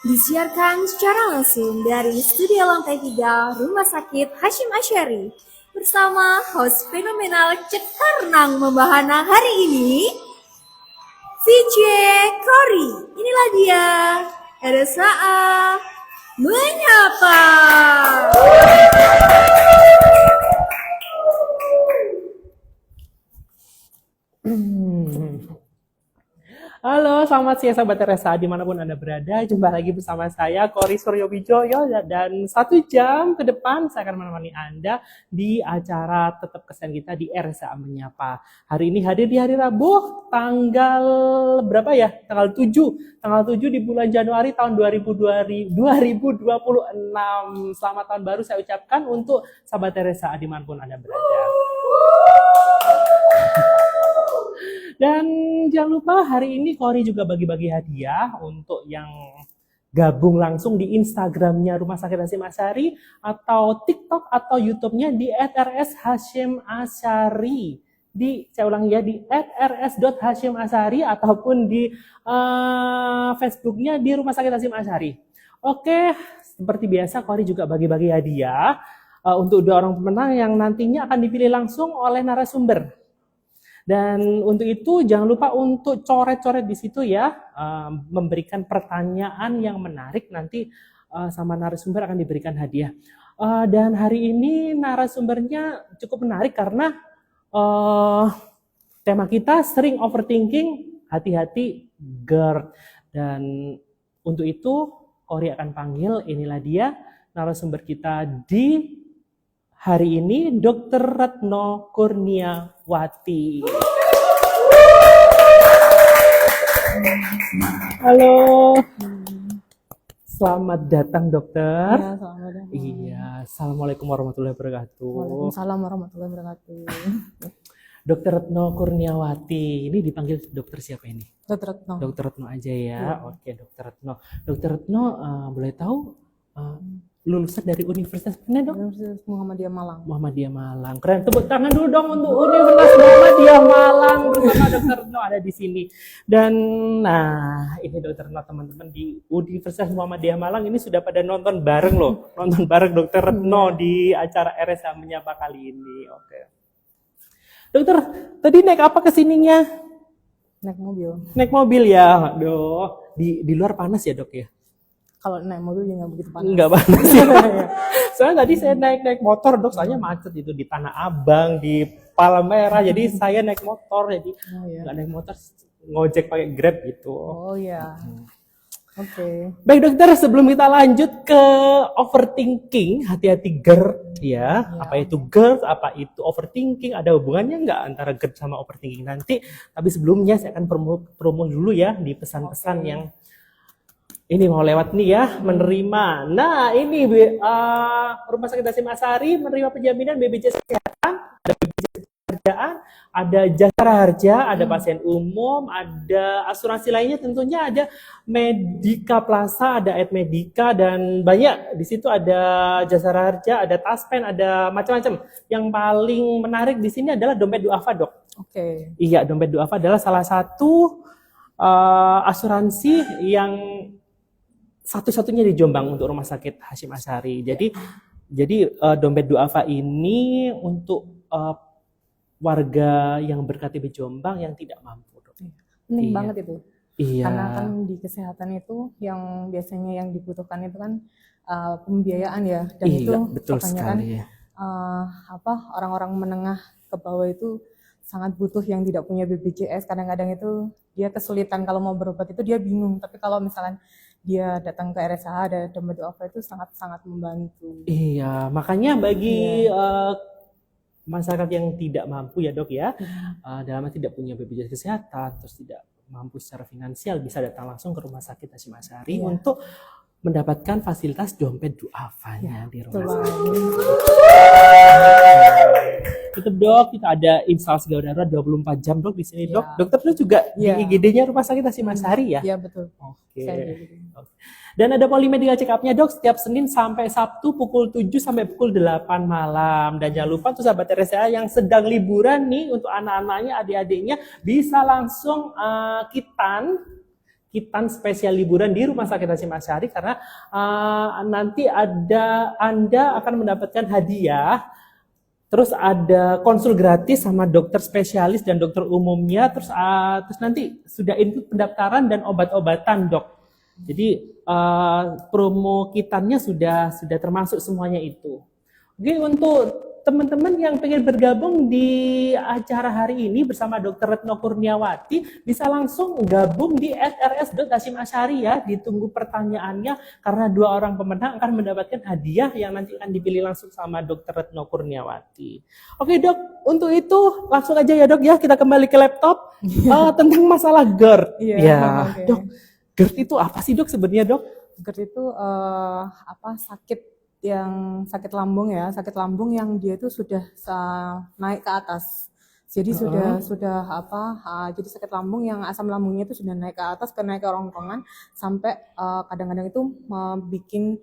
Disiarkan secara langsung dari Studio Lantai 3 Rumah Sakit Hashim Asyari bersama host fenomenal Cipta Renang Membahana hari ini, VJ Cory. Inilah dia, RSA Menyapa. Halo, selamat siang sahabat RSA dimanapun Anda berada. Jumpa lagi bersama saya, Cory Suryowijoyo, dan 1 jam ke depan saya akan menemani Anda di acara tetap kesan kita di RSA Menyapa. Hari ini hadir di hari Rabu, tanggal berapa ya? Tanggal 7 di bulan Januari tahun 2026. Selamat tahun baru saya ucapkan untuk sahabat RSA dimanapun Anda berada. Dan jangan lupa hari ini Cory juga bagi-bagi hadiah untuk yang gabung langsung di Instagramnya Rumah Sakit Hashim Asyari atau TikTok atau YouTube-nya di @rs_hashim_asyari. Saya ulang ya, di @rs.hashim_asyari ataupun di Facebook-nya di Rumah Sakit Hashim Asyari. Oke, seperti biasa Cory juga bagi-bagi hadiah untuk 2 orang pemenang yang nantinya akan dipilih langsung oleh narasumber. Dan untuk itu jangan lupa untuk coret-coret di situ ya, memberikan pertanyaan yang menarik, nanti sama narasumber akan diberikan hadiah. Dan hari ini narasumbernya cukup menarik karena tema kita sering overthinking, hati-hati GERD. Dan untuk itu Cory akan panggil, inilah dia narasumber kita di hari ini, Dr. Retno Kurniawati. Halo. Selamat datang, dokter. Ya, selamat datang. Iya, assalamualaikum warahmatullahi wabarakatuh. Waalaikumsalam warahmatullahi wabarakatuh. Dr. Retno Kurniawati, ini dipanggil dokter siapa ini? Dr. Retno. Dr. Retno aja ya. Ya. Oke, Dr. Retno. Dr. Retno, boleh tahu lulusan dari universitas mana, dok? Universitas Muhammadiyah Malang. Muhammadiyah Malang. Keren, tepuk tangan dulu dong untuk Universitas Muhammadiyah Malang bersama Dr. Retno ada di sini. Dan nah, ini Dr. Retno, teman-teman di Universitas Muhammadiyah Malang ini sudah pada nonton bareng loh. Nonton bareng Dr. Retno di acara RSA Menyapa kali ini. Oke. Dokter, tadi naik apa kesininya? Naik mobil. Naik mobil ya. Aduh, di luar panas ya, Dok ya? Kalau naik mobil ya nggak begitu panas. Nggak panas ya. Soalnya tadi saya naik motor, dok, soalnya macet itu di Tanah Abang, di Palmerah, jadi saya naik motor, jadi nggak naik motor, ngojek pakai Grab gitu. Oh ya. Oke. Baik dokter, sebelum kita lanjut ke overthinking, hati-hati GERD ya. Apa itu GERD, apa itu overthinking, ada hubungannya nggak antara GERD sama overthinking nanti. Tapi sebelumnya saya akan promo dulu ya di pesan-pesan yang ini mau lewat nih ya, menerima. Nah ini Rumah Sakit Hashim Asyari menerima penjaminan BPJS Kesehatan, ada BPJS Kerjaan, ada Jasara Harja, ada pasien umum, ada asuransi lainnya, tentunya ada Medika Plaza, ada Ed Medika, dan banyak. Di situ ada Jasara Harja, ada Taspen, ada macam-macam. Yang paling menarik di sini adalah dompet duafa, dok. Oke. Iya, dompet duafa adalah salah satu asuransi yang satu-satunya di Jombang untuk Rumah Sakit Hashim Asyari. Jadi dompet duafa ini untuk warga yang ber-KTP Jombang yang tidak mampu. Penting banget itu. Iya. Karena kan di kesehatan itu yang biasanya yang dibutuhkan itu kan pembiayaan ya. Dan Iya, itu betul kebanyakan sekali. orang-orang menengah ke bawah itu sangat butuh yang tidak punya BPJS. Kadang-kadang itu dia kesulitan kalau mau berobat itu dia bingung. Tapi kalau misalnya dia datang ke RSA ada dompet duafa itu sangat-sangat membantu. Iya, makanya bagi masyarakat yang tidak mampu ya dok ya, dalam arti tidak punya BPJS Kesehatan, terus tidak mampu secara finansial, bisa datang langsung ke Rumah Sakit Hashim Asyari untuk mendapatkan fasilitas dompet duafanya di rumah sakit. Tetap dok, kita ada instalasi gawat darurat 24 jam dok di sini dok. Dokter lu juga di IGD-nya Rumah Sakit Hashim Asyari ya? Iya betul. Oke. Dan ada polimedical check up-nya dok setiap Senin sampai Sabtu pukul 7 sampai pukul 8 malam. Dan jangan lupa untuk sahabat RSA yang sedang liburan nih, untuk anak-anaknya, adik-adiknya bisa langsung Kitan spesial liburan di Rumah Sakit Hasyim Asyari karena nanti Anda akan mendapatkan hadiah. Terus ada konsul gratis sama dokter spesialis dan dokter umumnya. Terus nanti sudah input pendaftaran dan obat-obatan, Dok. Jadi promo kitannya sudah termasuk semuanya itu. Oke, untuk teman-teman yang pengen bergabung di acara hari ini bersama Dr. Retno Kurniawati bisa langsung gabung di @rs.hasyim-asyari ya. Ditunggu pertanyaannya karena 2 orang pemenang akan mendapatkan hadiah yang nanti akan dipilih langsung sama Dr. Retno Kurniawati. Oke, Dok, untuk itu langsung aja ya, Dok ya, kita kembali ke laptop tentang masalah GERD. Iya, Ya, oke. Dok, GERD itu apa sih, Dok, sebenarnya, Dok? GERD itu sakit lambung ya, sakit lambung yang dia itu sudah naik ke atas. Jadi jadi sakit lambung yang asam lambungnya itu sudah naik ke atas, naik ke rongkongan sampai kadang-kadang itu bikin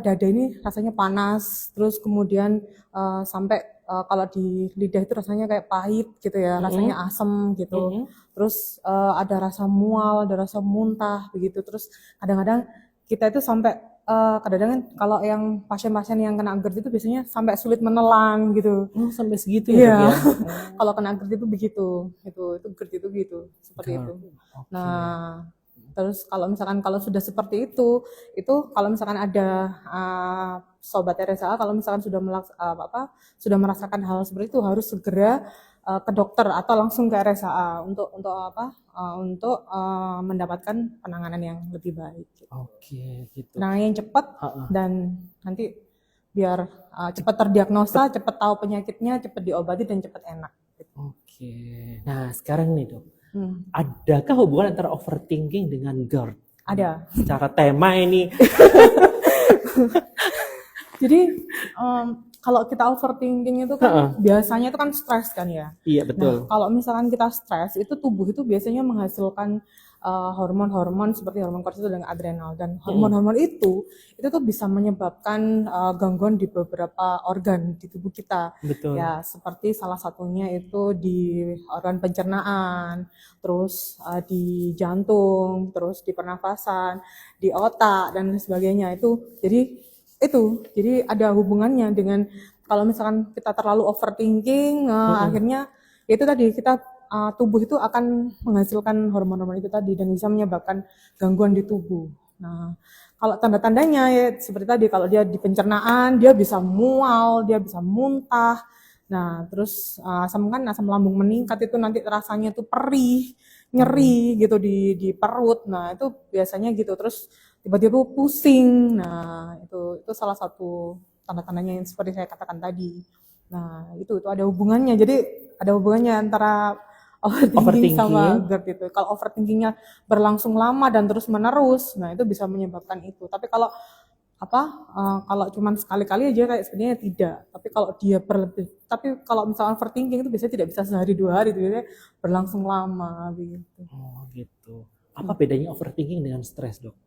dada ini rasanya panas, terus kemudian sampai kalau di lidah itu rasanya kayak pahit gitu ya, rasanya asam gitu. Terus ada rasa mual, ada rasa muntah begitu. Terus kadang-kadang kita itu sampai kadang-kadang kalau yang pasien-pasien yang kena GERD itu biasanya sampai sulit menelan gitu. Oh, sampai segitu Iya. ya, Dok, ya? Kalau kena GERD itu begitu. Itu GERD itu gitu, seperti itu. Oke. Nah, terus kalau misalkan kalau sudah seperti itu kalau misalkan ada sobat RSA kalau misalkan sudah merasakan hal seperti itu harus segera ke dokter atau langsung ke RSA untuk mendapatkan penanganan yang lebih baik. Oke, gitu. Penanganan yang cepat dan nanti biar cepat terdiagnosa, cepat tahu penyakitnya, cepat diobati dan cepat enak. Oke. Nah, sekarang nih, Dok. Adakah hubungan antara overthinking dengan GERD? Ada. Secara tema ini. Jadi kalau kita overthinking itu kan biasanya itu kan stres kan ya. Iya, betul. Nah, kalau misalkan kita stres itu tubuh itu biasanya menghasilkan hormon-hormon seperti hormon kortisol dan adrenal, dan hormon-hormon itu tuh bisa menyebabkan gangguan di beberapa organ di tubuh kita. Betul. Ya, seperti salah satunya itu di organ pencernaan, terus di jantung, terus di pernafasan, di otak dan sebagainya itu. Jadi ada hubungannya dengan kalau misalkan kita terlalu overthinking, akhirnya itu tadi kita tubuh itu akan menghasilkan hormon-hormon itu tadi dan bisa menyebabkan gangguan di tubuh. Nah, kalau tanda-tandanya ya seperti tadi, kalau dia di pencernaan dia bisa mual, dia bisa muntah. Nah, terus asam lambung meningkat itu nanti rasanya tuh perih, nyeri gitu di perut. Nah, itu biasanya gitu. Terus tiba-tiba pusing. Nah, itu salah satu tanda-tandanya yang seperti saya katakan tadi. Nah, itu ada hubungannya. Jadi ada hubungannya antara overthinking sama GERD itu. Kalau overthinkingnya berlangsung lama dan terus menerus, nah itu bisa menyebabkan itu. Tapi kalau kalau cuma sekali-kali aja kayak sebenarnya tidak. Tapi kalau misalnya overthinking itu biasanya tidak bisa sehari 2 hari, itu biasanya berlangsung lama begitu. Oh, gitu. Apa bedanya overthinking dengan stres, Dok?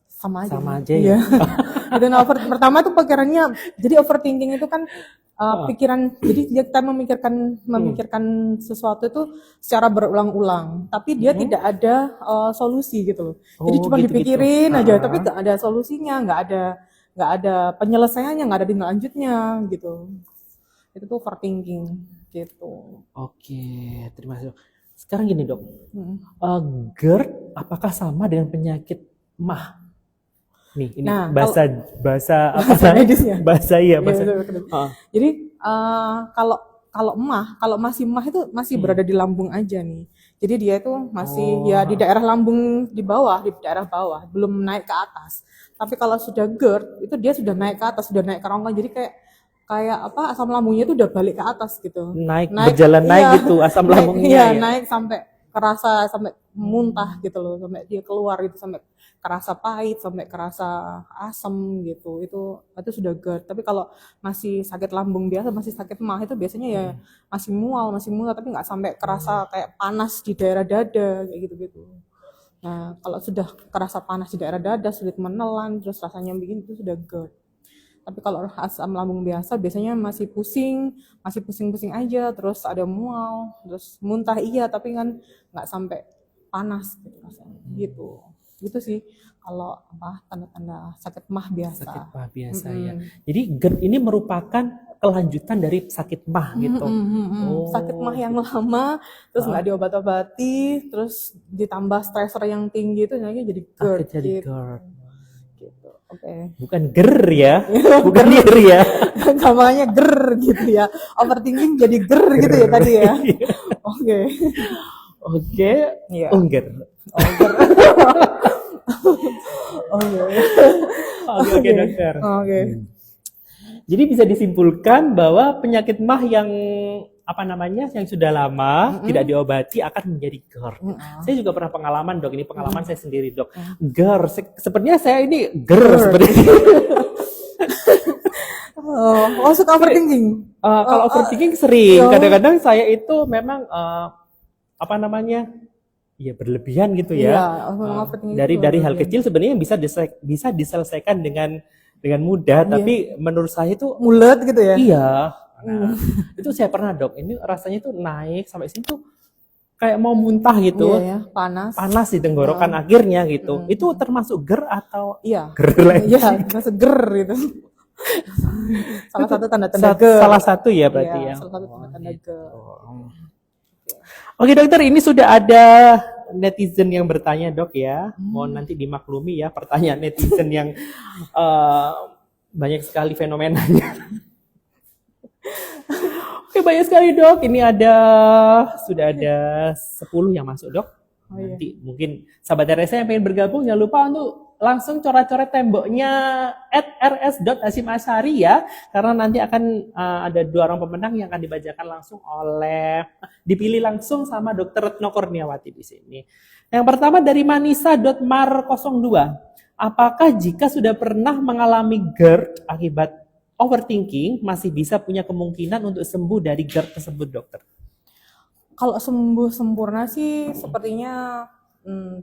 Sama aja. Sama aja ya. Pertama tuh pikirannya, jadi overthinking itu kan pikiran, jadi kita memikirkan sesuatu itu secara berulang-ulang, tapi dia tidak ada solusi gitu loh. Jadi cuma dipikirin aja, tapi nggak ada solusinya, nggak ada penyelesaiannya, nggak ada tindak lanjutnya gitu. Itu tuh overthinking gitu. Oke, terima kasih, Dok. Sekarang gini, Dok. GERD apakah sama dengan penyakit MAH? Nih, ini bahasa medisnya. Bahasa. Jadi kalau masih MAH itu masih berada di lambung aja nih. Jadi dia itu masih ya di daerah lambung di daerah bawah, belum naik ke atas. Tapi kalau sudah GERD itu dia sudah naik ke atas, sudah naik ke rongga. Jadi kayak asam lambungnya itu udah balik ke atas gitu. Berjalan naik gitu asam lambungnya. Iya, naik sampai kerasa, sampai muntah gitu loh, sampai dia keluar gitu, sampai kerasa pahit, sampai kerasa asam gitu. Itu sudah GERD. Tapi kalau masih sakit lambung biasa, masih sakit MAH itu biasanya ya masih mual tapi nggak sampai kerasa kayak panas di daerah dada kayak gitu. Nah, kalau sudah kerasa panas di daerah dada, sulit menelan, terus rasanya begini, itu sudah GERD. Tapi kalau asam lambung biasa biasanya masih pusing-pusing aja, terus ada mual, terus muntah iya, tapi kan nggak sampai panas gitu rasanya. Gitu sih kalau tanda-tanda sakit mah biasa. Sakit mah biasa ya. Jadi GERD ini merupakan kelanjutan dari sakit mah gitu. Sakit mah yang lama, terus nggak diobat-obati, terus ditambah stressor yang tinggi itu jadi GERD. Jadi gitu. GERD. Gitu. Oke. Bukan GER ya, bukan GER ya. Gampangnya ger gitu ya. Overthinking jadi ger gitu ya tadi ya. Oke. Oke, Iya. ungger. Oke dokter. Oke. Jadi bisa disimpulkan bahwa penyakit mah yang yang sudah lama tidak diobati akan menjadi GERD. Saya juga pernah pengalaman dok, ini pengalaman saya sendiri dok. GERD, sepertinya saya ini GERD seperti Suka overthinking. kalau overthinking sering, kadang-kadang saya itu memang ya berlebihan gitu ya. Dari hal kecil sebenarnya bisa diselesaikan dengan mudah, tapi menurut saya itu mulet gitu ya. Iya. Nah, itu saya pernah dok. Ini rasanya tuh naik sampai sini tuh kayak mau muntah gitu. Iya, panas di tenggorokan akhirnya gitu. Itu termasuk GER atau GER lagi? Iya, termasuk GER gitu. Salah satu tanda-tanda GER. Salah satu ya berarti ya. Salah satu tanda-tanda GER. Oke dokter, ini sudah ada netizen yang bertanya dok ya. Mohon nanti dimaklumi ya pertanyaan netizen yang banyak sekali fenomenanya. Oke, banyak sekali dok. Ini sudah ada 10 yang masuk dok. Nanti mungkin sahabat RSA yang pengen bergabung jangan lupa untuk langsung coret-coret temboknya @rs.hasyimashari ya, karena nanti akan ada 2 orang pemenang yang akan dibacakan langsung dipilih langsung sama Dr. Retno Kurniawati di sini. Yang pertama dari Manisa.mar02. Apakah jika sudah pernah mengalami GERD akibat overthinking masih bisa punya kemungkinan untuk sembuh dari GERD tersebut dokter? Kalau sembuh sempurna sih sepertinya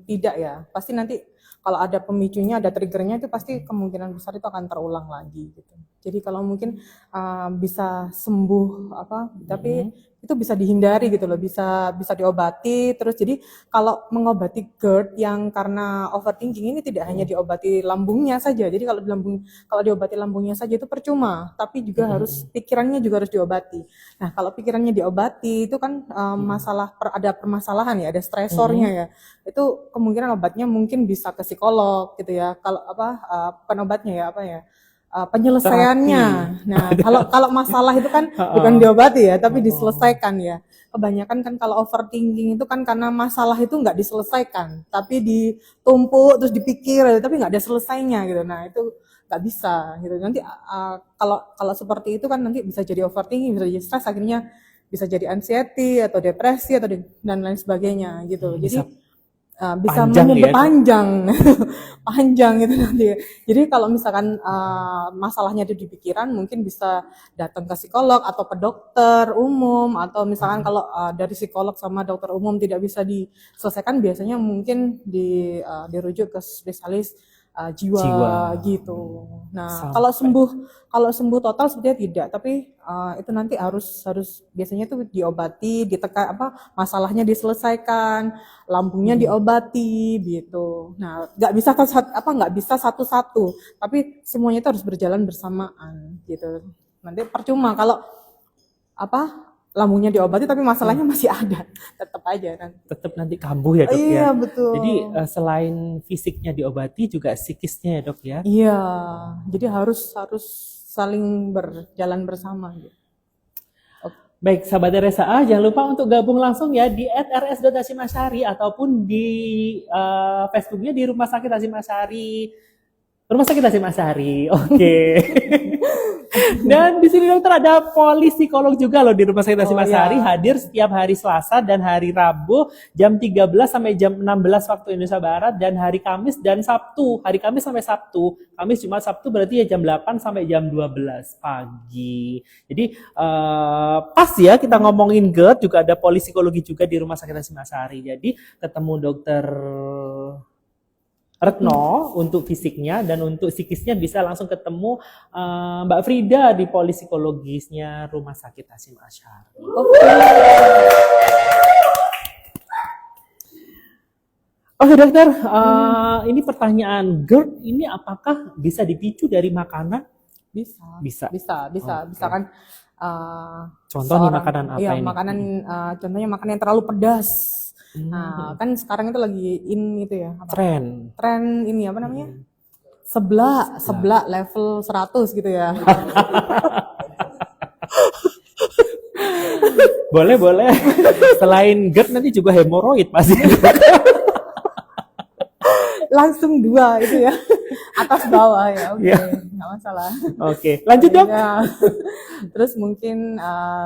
tidak ya. Pasti nanti kalau ada pemicunya, ada triggernya itu pasti kemungkinan besar itu akan terulang lagi gitu. Jadi kalau mungkin bisa sembuh tapi itu bisa dihindari gitu loh, bisa diobati terus. Jadi kalau mengobati GERD yang karena overthinking ini tidak hanya diobati lambungnya saja. Jadi kalau diobati lambungnya saja itu percuma, tapi juga harus pikirannya juga harus diobati. Nah, kalau pikirannya diobati itu kan ada permasalahan ya, ada stresornya ya. Itu kemungkinan obatnya mungkin bisa ke psikolog gitu ya. Kalau penobatnya ya penyelesaiannya. Nah, kalau masalah itu kan bukan diobati ya, tapi diselesaikan ya. Kebanyakan kan kalau overthinking itu kan karena masalah itu nggak diselesaikan, tapi ditumpuk terus dipikir, tapi nggak ada selesainya gitu. Nah, itu nggak bisa gitu. Nanti kalau seperti itu kan nanti bisa jadi overthinking, bisa jadi stres, akhirnya bisa jadi anxiety atau depresi dan lain sebagainya gitu. Jadi bisa panjang gitu nanti. Jadi kalau misalkan masalahnya itu di pikiran, mungkin bisa datang ke psikolog atau ke dokter umum, atau misalkan kalau dari psikolog sama dokter umum tidak bisa diselesaikan, biasanya mungkin dirujuk ke spesialis jiwa gitu. Nah, kalau sembuh total sebetulnya tidak, tapi itu nanti harus biasanya itu diobati, ditekan masalahnya diselesaikan, lambungnya diobati gitu. Nah, nggak bisa satu-satu, tapi semuanya itu harus berjalan bersamaan gitu. Nanti percuma kalau lambungnya diobati tapi masalahnya masih ada, tetap nanti kambuh ya dok ya. Iya betul. Jadi selain fisiknya diobati juga psikisnya ya dok ya. Iya, jadi harus saling berjalan bersama gitu. Baik sahabat RSA, jangan lupa untuk gabung langsung ya di @rs.hasyimashari ataupun di Facebooknya di Rumah Sakit Hasyimashari. Oke. Dan di sini dokter ada psikolog juga loh di Rumah Sakit Hasyimashari, hadir setiap hari Selasa dan hari Rabu jam 13 sampai jam 16 waktu Indonesia Barat, dan hari Kamis dan Sabtu. Hari Kamis sampai Sabtu. Kamis Jumat Sabtu berarti ya jam 8 sampai jam 12 pagi. Jadi pas ya kita ngomongin GERD, juga ada psikologi juga di Rumah Sakit Hasyimashari. Jadi ketemu dokter Retno untuk fisiknya, dan untuk psikisnya bisa langsung ketemu Mbak Frida di psikologisnya Rumah Sakit Hasyimashari. Oke dokter, ini pertanyaan GERD ini apakah bisa dipicu dari makanan? Bisa, Bisa. bisa Oke. kan. Contoh nih makanan apa Iya, ini? makanan, contohnya makanan yang terlalu pedas. Nah, Hmm, kan sekarang itu lagi in itu ya, apa? tren. Tren ini apa namanya? Seblak level 100 gitu ya. Boleh, boleh. Selain GERD nanti juga hemoroid pasti. Langsung 2 itu ya. Atas bawah ya, oke, Ya. nggak masalah. Oke, lanjut dok. Ya. Terus mungkin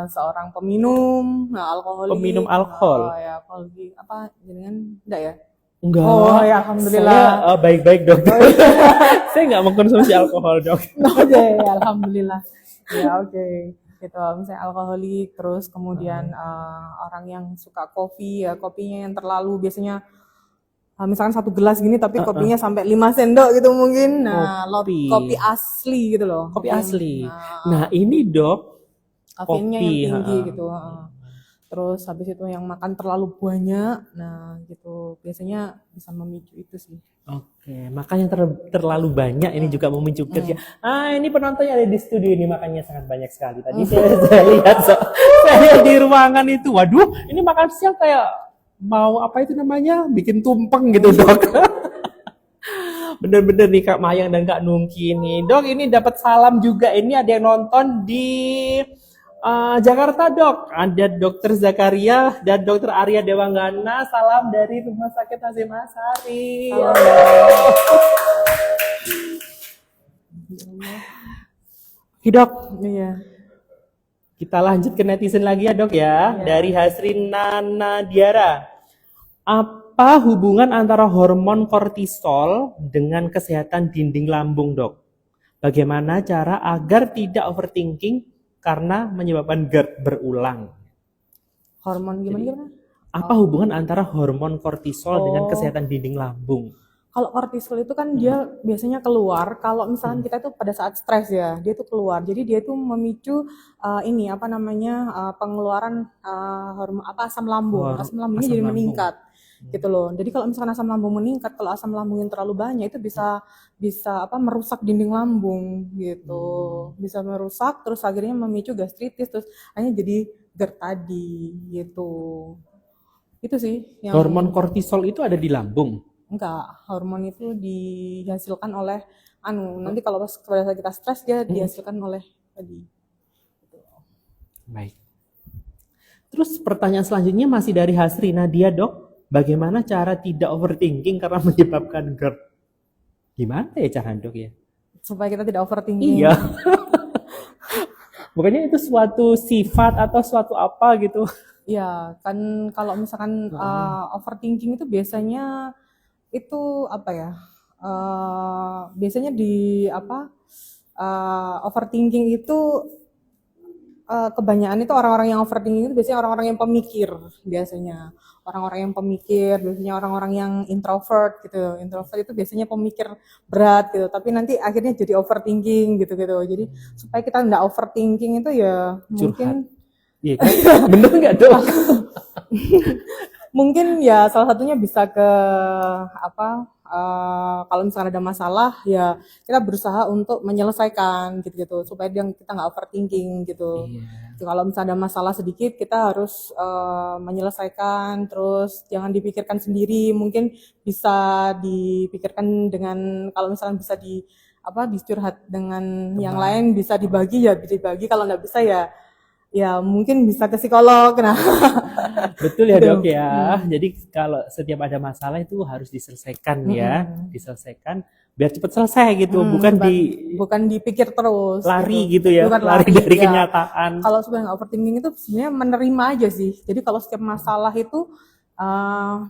seorang peminum alkoholik. Peminum alkohol. Oh ya, alkoholik apa jenengan enggak ya? Enggak. Oh ya, alhamdulillah. Saya baik-baik dokter. Saya nggak mengkonsumsi alkohol dok. Oke, alhamdulillah. Ya, oke. Gitu, misalnya alkoholik, terus kemudian orang yang suka kopi ya, kopinya yang terlalu biasanya misalkan 1 gelas gini tapi kopinya sampai 5 sendok gitu mungkin. Nah, Kopi. kopi asli gitu loh. Kopi asli. Nah, Nah ini dok, kafeinnya kopi, yang tinggi ha-ha. gitu. Terus habis itu yang makan terlalu banyak, nah gitu biasanya bisa memicu itu sih. Oke, makanya terlalu banyak ini juga memicu GERD ya. Ini penontonnya ada di studio ini makanya sangat banyak sekali. Tadi saya lihat saya di ruangan itu, waduh, ini makan siang kayak mau apa itu namanya, bikin tumpeng gitu dok. Bener-bener nih Kak Mayang dan Kak Nungki nih. Dok, ini dapat salam juga. Ini ada yang nonton di Jakarta dok. Ada Dokter Zakaria dan Dokter Arya Dewanggana. Salam dari Rumah Sakit Hasyim Asyari. Oke dok, Iya. kita lanjut ke netizen lagi ya dok ya. Dari Hasrin Nanadiara. Apa hubungan antara hormon kortisol dengan kesehatan dinding lambung dok? Bagaimana cara agar tidak overthinking karena menyebabkan GERD berulang? Hormon gimana? Apa hubungan antara hormon kortisol dengan Oh. kesehatan dinding lambung? Kalau kortisol itu kan dia biasanya keluar kalau misalkan kita itu pada saat stres ya, dia itu keluar. Jadi dia itu memicu ini apa namanya pengeluaran hormon apa asam lambung. Asam lambungnya asam jadi lambung. meningkat gitu loh. Jadi kalau misalkan asam lambung meningkat, kalau asam lambung yang terlalu banyak itu bisa apa merusak dinding lambung gitu. Bisa merusak terus akhirnya memicu gastritis terus akhirnya jadi GERD tadi gitu. Itu sih yang Hormon kortisol itu ada di lambung. enggak, hormon itu dihasilkan oleh nanti kalau pas pada saat kita stres dia dihasilkan oleh tadi. Baik. Terus pertanyaan selanjutnya masih dari Hasri Nadia dok. Bagaimana cara tidak overthinking karena menyebabkan GERD? Gimana ya cara dok ya? Supaya kita tidak overthinking. Iya. Bukannya itu suatu sifat atau suatu apa gitu? Iya, kan kalau misalkan overthinking itu biasanya itu apa ya? Biasanya di apa? Overthinking itu kebanyakan itu orang-orang yang overthinking itu biasanya orang-orang yang pemikir biasanya. Orang-orang yang pemikir, biasanya orang-orang yang introvert gitu. Introvert itu biasanya pemikir berat gitu, tapi nanti akhirnya jadi overthinking gitu-gitu. Jadi supaya kita nggak overthinking itu ya mungkin Iya kan? Bener nggak dok? mungkin ya salah satunya bisa ke apa kalau misalnya ada masalah ya kita berusaha untuk menyelesaikan gitu-gitu supaya kita nggak overthinking gitu. Iya. Kalau misalnya ada masalah sedikit kita harus menyelesaikan terus jangan dipikirkan sendiri, mungkin bisa dipikirkan dengan kalau misalnya bisa dicurhat dengan yang lain, bisa dibagi ya dibagi, kalau nggak bisa ya mungkin bisa ke psikolog. Nah, Betul ya dok ya. Jadi kalau setiap ada masalah itu harus diselesaikan ya, diselesaikan biar cepat selesai gitu, bukan dipikir terus. lari gitu ya, Bukan lari dari ya. kenyataan. Kalau sebenarnya nggak overthinking itu sebenarnya menerima aja sih. Jadi kalau setiap masalah itu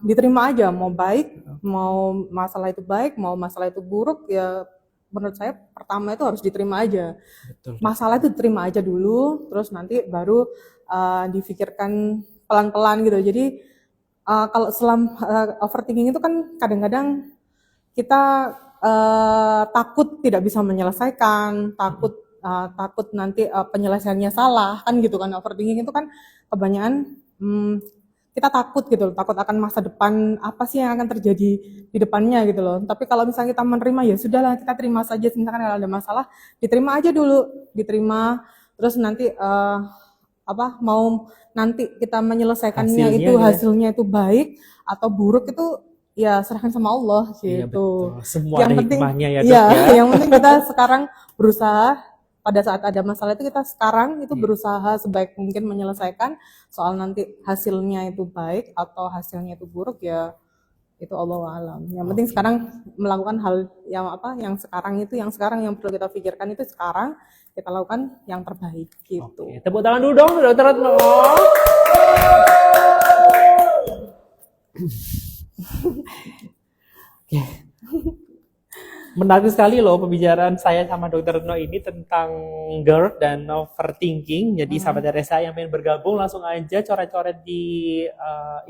diterima aja, mau baik, mau masalah itu baik, mau masalah itu buruk ya. Menurut saya pertama itu harus diterima aja. Betul. Masalah itu diterima aja dulu, terus nanti baru difikirkan pelan-pelan gitu. Jadi kalau overthinking itu kan kadang-kadang kita takut tidak bisa menyelesaikan, takut nanti penyelesaiannya salah kan gitu kan. Overthinking itu kan kebanyakan kita takut gitu loh, takut akan masa depan apa sih yang akan terjadi di depannya gitu loh. Tapi kalau misalnya kita menerima, ya sudahlah, kita terima saja. Misalkan kalau ada masalah, diterima aja dulu, diterima. Terus nanti mau nanti kita menyelesaikannya hasilnya itu baik atau buruk itu ya serahkan sama Allah Iya, gitu. betul. Semua Yang ada penting hikmahnya ya, Dok, ya, ya. yang penting kita sekarang berusaha. Pada saat ada masalah itu kita sekarang itu berusaha sebaik mungkin menyelesaikan. Soal nanti hasilnya itu baik atau hasilnya itu buruk, ya itu Allahu a'lam. Yang penting sekarang melakukan hal yang sekarang yang perlu kita pikirkan itu sekarang kita lakukan yang terbaik gitu. Oke, tepuk tangan dulu dong Dokter Retno. Oke. Menarik sekali loh pembicaraan saya sama Dokter Retno ini tentang GERD dan overthinking. Jadi sahabat RSA yang pengen bergabung langsung aja coret-coret di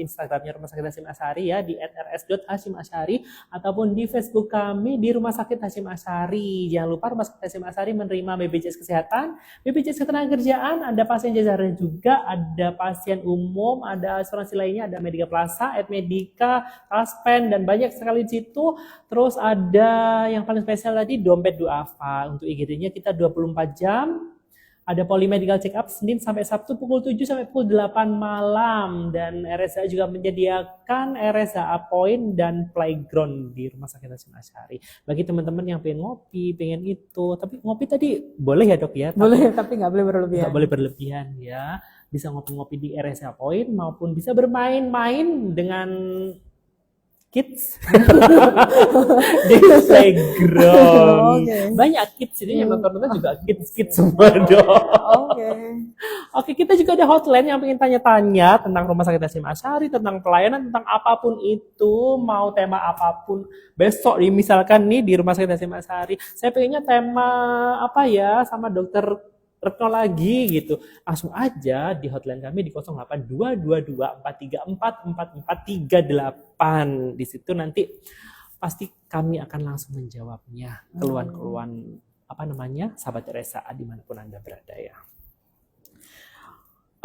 Instagramnya Rumah Sakit Hasyim Asyari ya, di @rs.hasyimasyari, ataupun di Facebook kami di Rumah Sakit Hasyim Asyari. Jangan lupa Rumah Sakit Hasyim Asyari menerima BPJS Kesehatan, BPJS Ketenagakerjaan, ada pasien jazaran juga, ada pasien umum, ada asuransi lainnya, ada Medika Plaza, Medika, Taspen, dan banyak sekali di situ. Terus ada yang paling spesial tadi dompet duafa. Untuk IGD-nya kita 24 jam. Ada polymedical check up Senin sampai Sabtu pukul 7 sampai pukul 8 malam. Dan RSA juga menyediakan RSA Point dan playground di Rumah Sakit Hasyim Asyari. Bagi teman-teman yang pengen ngopi, pengen itu. Tapi ngopi tadi boleh ya Dok ya? Boleh, tapi nggak boleh berlebihan. Nggak boleh berlebihan ya. Bisa ngopi-ngopi di RSA Point maupun bisa bermain-main dengan kids di playground. Banyak kids ini yang nonton juga kids semua dong. Oke, kita juga ada hotline yang pengen tanya-tanya tentang Rumah Sakit Hasyim Asyari, tentang pelayanan, tentang apapun itu, mau tema apapun. Besok nih misalkan nih di Rumah Sakit Hasyim Asyari, saya pengennya tema apa ya sama Dokter Retno lagi gitu. Langsung aja di hotline kami di 082224344438. Di situ nanti pasti kami akan langsung menjawabnya. Keluhan-keluhan sahabat RSA dimanapun Anda berada ya.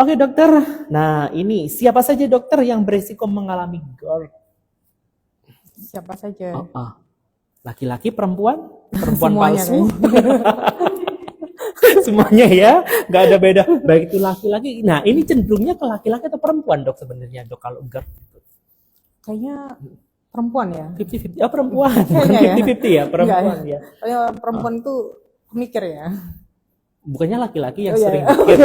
Oke dokter, nah ini siapa saja dokter yang beresiko mengalami GERD? Siapa saja? Laki-laki, perempuan Semuanya palsu. Semuanya ya, nggak ada beda. Baik itu laki-laki. Nah, ini cenderungnya ke laki-laki atau perempuan dok sebenarnya dok kalau GERD? Kayaknya perempuan ya. 50-50. Oh perempuan. Kayaknya 50-50 ya perempuan ya. Kayak perempuan itu pemikir ya. Bukannya laki-laki yang sering mikir.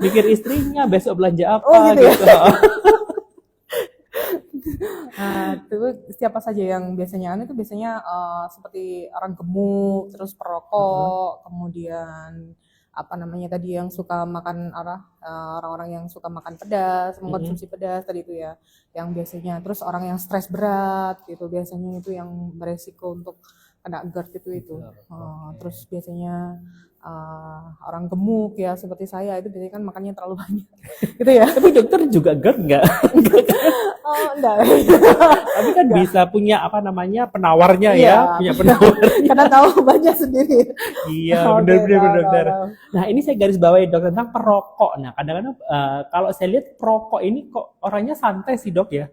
Mikir istrinya besok belanja apa gitu. Ya? Itu siapa saja yang biasanya itu biasanya seperti orang gemuk, terus perokok, kemudian tadi yang suka makan orang-orang yang suka makan pedas, mengkonsumsi pedas tadi itu ya, yang biasanya, terus orang yang stres berat gitu, biasanya itu yang beresiko untuk kena GERD itu. Terus biasanya orang gemuk ya seperti saya itu biasanya kan makannya terlalu banyak gitu ya. Tapi dokter juga GERD nggak? Enggak. Tapi kan bisa punya penawarnya ya, punya penawar. Karena tahu banyak sendiri. Iya, benar dokter. Nah, ini saya garis bawahi dok tentang perokok. Nah, kadang-kadang kalau saya lihat perokok ini kok orangnya santai sih dok ya.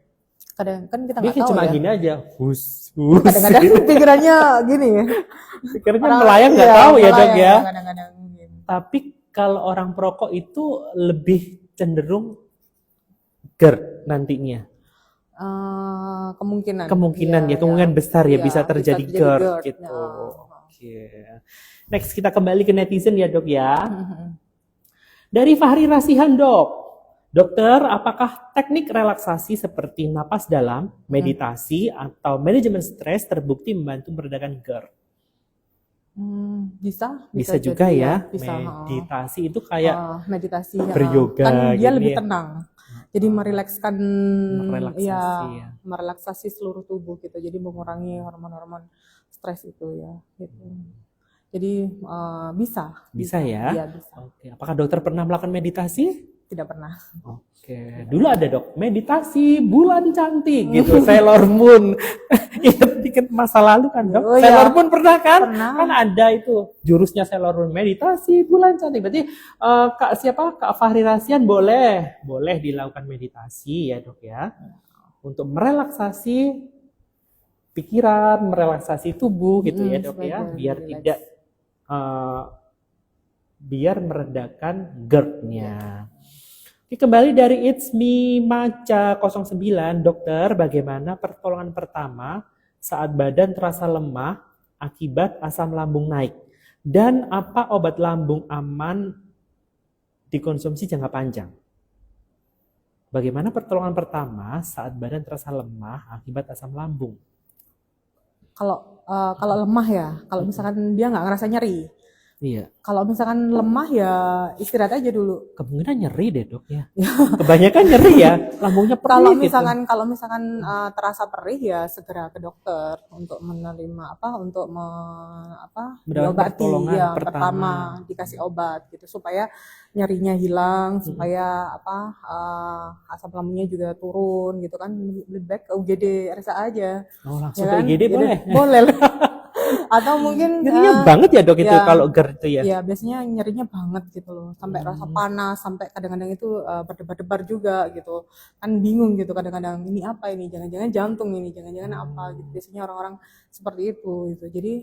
Kadang kan kita nggak tahu cuma ya. gini aja, Kadang-kadang pikirannya gini ya. Pikirannya melayang nggak tahu ya dok ya. Kadang-kadang. Tapi kalau orang perokok itu lebih cenderung GERD nantinya. Kemungkinan besar ya bisa terjadi GERD gitu. Oke. Next kita kembali ke netizen ya dok ya. Dari Fahri Rasihan dok. Dokter, apakah teknik relaksasi seperti napas dalam, meditasi, atau manajemen stres terbukti membantu meredakan GERD? Bisa juga ya. Bisa, meditasi itu kayak meditasi beryoga kan dia lebih ya. tenang. Jadi merilekskan merelaksasi seluruh tubuh gitu. Jadi mengurangi hormon-hormon stres itu ya gitu. Jadi bisa ya? Iya, bisa. Oke, apakah dokter pernah melakukan meditasi? Tidak pernah. Oke, dulu ada dok meditasi bulan cantik gitu, Sailor Moon. Ingat ingat masa lalu kan dok? Oh, Sailor iya. Moon pernah kan? Pernah. Kan ada itu jurusnya Sailor Moon, meditasi bulan cantik. Berarti Kak Fahri Rasian boleh dilakukan meditasi ya dok ya, untuk merelaksasi pikiran, merelaksasi tubuh gitu ya dok ya, supaya biar relax. tidak biar meredakan GERD-nya. Oke, kembali dari It's Me Maca 09, dokter, bagaimana pertolongan pertama saat badan terasa lemah akibat asam lambung naik? Dan apa obat lambung aman dikonsumsi jangka panjang? Bagaimana pertolongan pertama saat badan terasa lemah akibat asam lambung? Kalau lemah ya, kalau misalkan dia nggak ngerasa nyeri. Iya, Kalau misalkan lemah ya istirahat aja dulu. kemungkinan nyeri deh dok ya. Kebanyakan nyeri ya, lambungnya perih Kalau gitu. misalkan terasa perih ya segera ke dokter untuk menerima Mendapat diobati pertolongan ya pertama. pertama dikasih obat gitu supaya nyerinya hilang, supaya asam lambungnya juga turun gitu kan. Lebih baik ke UGD RSA aja. Oh, langsung Ya ke kan? IGD Jadi, boleh? boleh lah. Atau mungkin Nyerinya banget ya dok itu ya, kalau GERD itu ya? ya biasanya nyerinya banget gitu loh, sampai rasa panas, sampai kadang-kadang itu berdebar-debar juga gitu, kan bingung gitu kadang-kadang ini apa ini, jangan-jangan jantung ini, jangan-jangan apa gitu, biasanya orang-orang seperti itu gitu. Jadi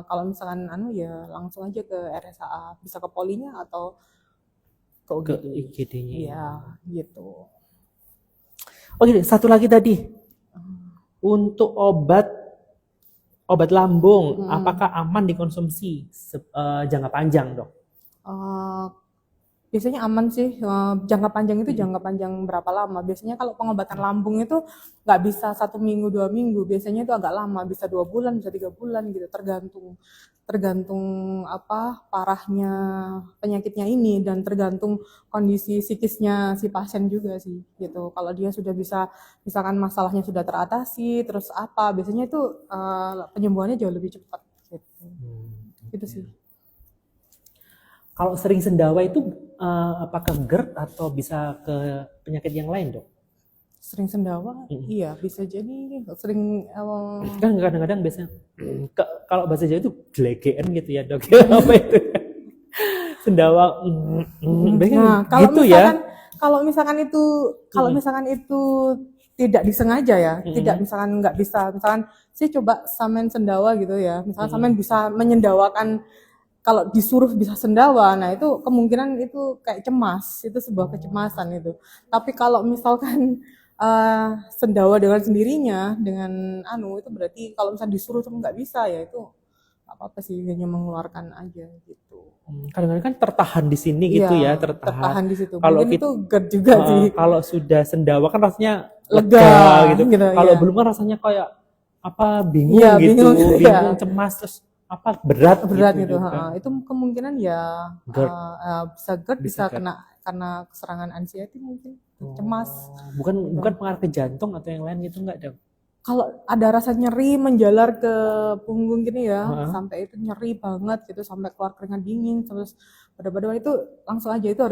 kalau misalkan ya langsung aja ke RSA, bisa ke polinya atau ke Ke UGD. IGD-nya. Iya gitu. Oke, satu lagi tadi. Untuk obat lambung, apakah aman dikonsumsi jangka panjang, dok? Eh, biasanya aman sih. Jangka panjang itu jangka panjang berapa lama? Biasanya kalau pengobatan lambung itu nggak bisa 1 minggu 2 minggu, biasanya itu agak lama, bisa 2 bulan, bisa 3 bulan gitu, tergantung apa parahnya penyakitnya ini dan tergantung kondisi psikisnya si pasien juga sih gitu. Kalau dia sudah bisa, misalkan masalahnya sudah teratasi, terus apa, biasanya itu penyembuhannya jauh lebih cepat gitu. Gitu sih. Kalau sering sendawa itu apakah GERD atau bisa ke penyakit yang lain, dok? Sering sendawa, iya bisa jadi sering Kan kadang-kadang biasanya kalau bahasa Jawa itu gelegean gitu ya, dok. Apa itu? Sendawa nah, kalau misalkan itu tidak disengaja ya, tidak misalkan nggak bisa, misalkan saya coba samen sendawa gitu ya, misalkan samen bisa menyendawakan, kalau disuruh bisa sendawa, nah itu kemungkinan itu kayak cemas, itu sebuah kecemasan itu. Tapi kalau misalkan sendawa dengan sendirinya, dengan itu berarti kalau misalnya disuruh tuh nggak bisa ya, itu apa sih, hanya mengeluarkan aja gitu. Kadang-kadang kan tertahan di sini gitu Iya, ya, tertahan di situ. Kalau Mungkin itu GERD juga sih. Kalau sudah sendawa kan rasanya Lega, gitu. gitu, Kalau iya. belum kan rasanya kayak bingung Iya, gitu, bingung, iya. cemas, terus berat gitu. juga. Itu kemungkinan ya GERD. bisa GERD, bisa GERD. karena serangan anxiety mungkin, cemas. Bukan pengaruh ke jantung atau yang lain gitu enggak, dok? Kalau ada rasa nyeri menjalar ke punggung gini ya, Heeh. sampai itu nyeri banget gitu, sampai keluar keringat dingin, terus berdarah itu langsung aja, itu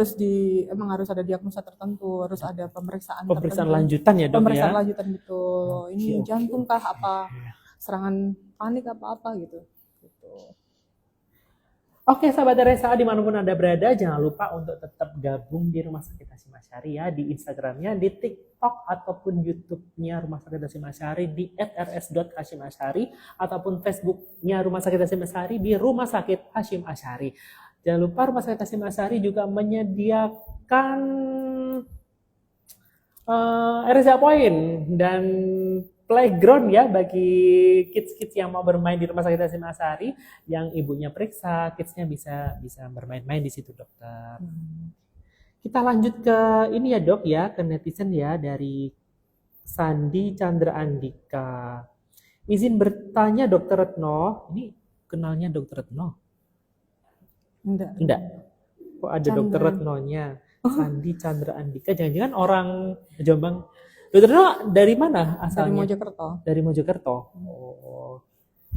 emang harus ada diagnosa tertentu, harus ada pemeriksaan Pemeriksaan tertentu. lanjutan ya, dok Pemeriksaan ya? lanjutan betul. Ini Oke. jantung kah, apa serangan panik apa gitu. Oke, sahabat RSA dimanapun Anda berada, jangan lupa untuk tetap gabung di Rumah Sakit Hasyim Asyari ya, di Instagramnya, di TikTok ataupun YouTube-nya Rumah Sakit Hasyim Asyari di @rs.hasyim_asyari ataupun Facebook-nya Rumah Sakit Hasyim Asyari di Rumah Sakit Hasyim Asyari. Jangan lupa Rumah Sakit Hasyim Asyari juga menyediakan RSA Point dan playground ya bagi kids-kids yang mau bermain di Rumah Sakit Hasyim Asyari, yang ibunya periksa, kidsnya bisa bermain-main di situ, dokter. Kita lanjut ke ini ya, dok ya, ke netizen ya, dari Sandi Chandra Andika. Izin bertanya, Dokter Retno, ini kenalnya Dokter Retno? Enggak. Kok ada Chandra. Dokter Retnonya? Sandi Chandra Andika, jangan-jangan orang Jombang. Dokter Retno dari mana Dari asalnya? Mojokerto. Dari Mojokerto. Oh.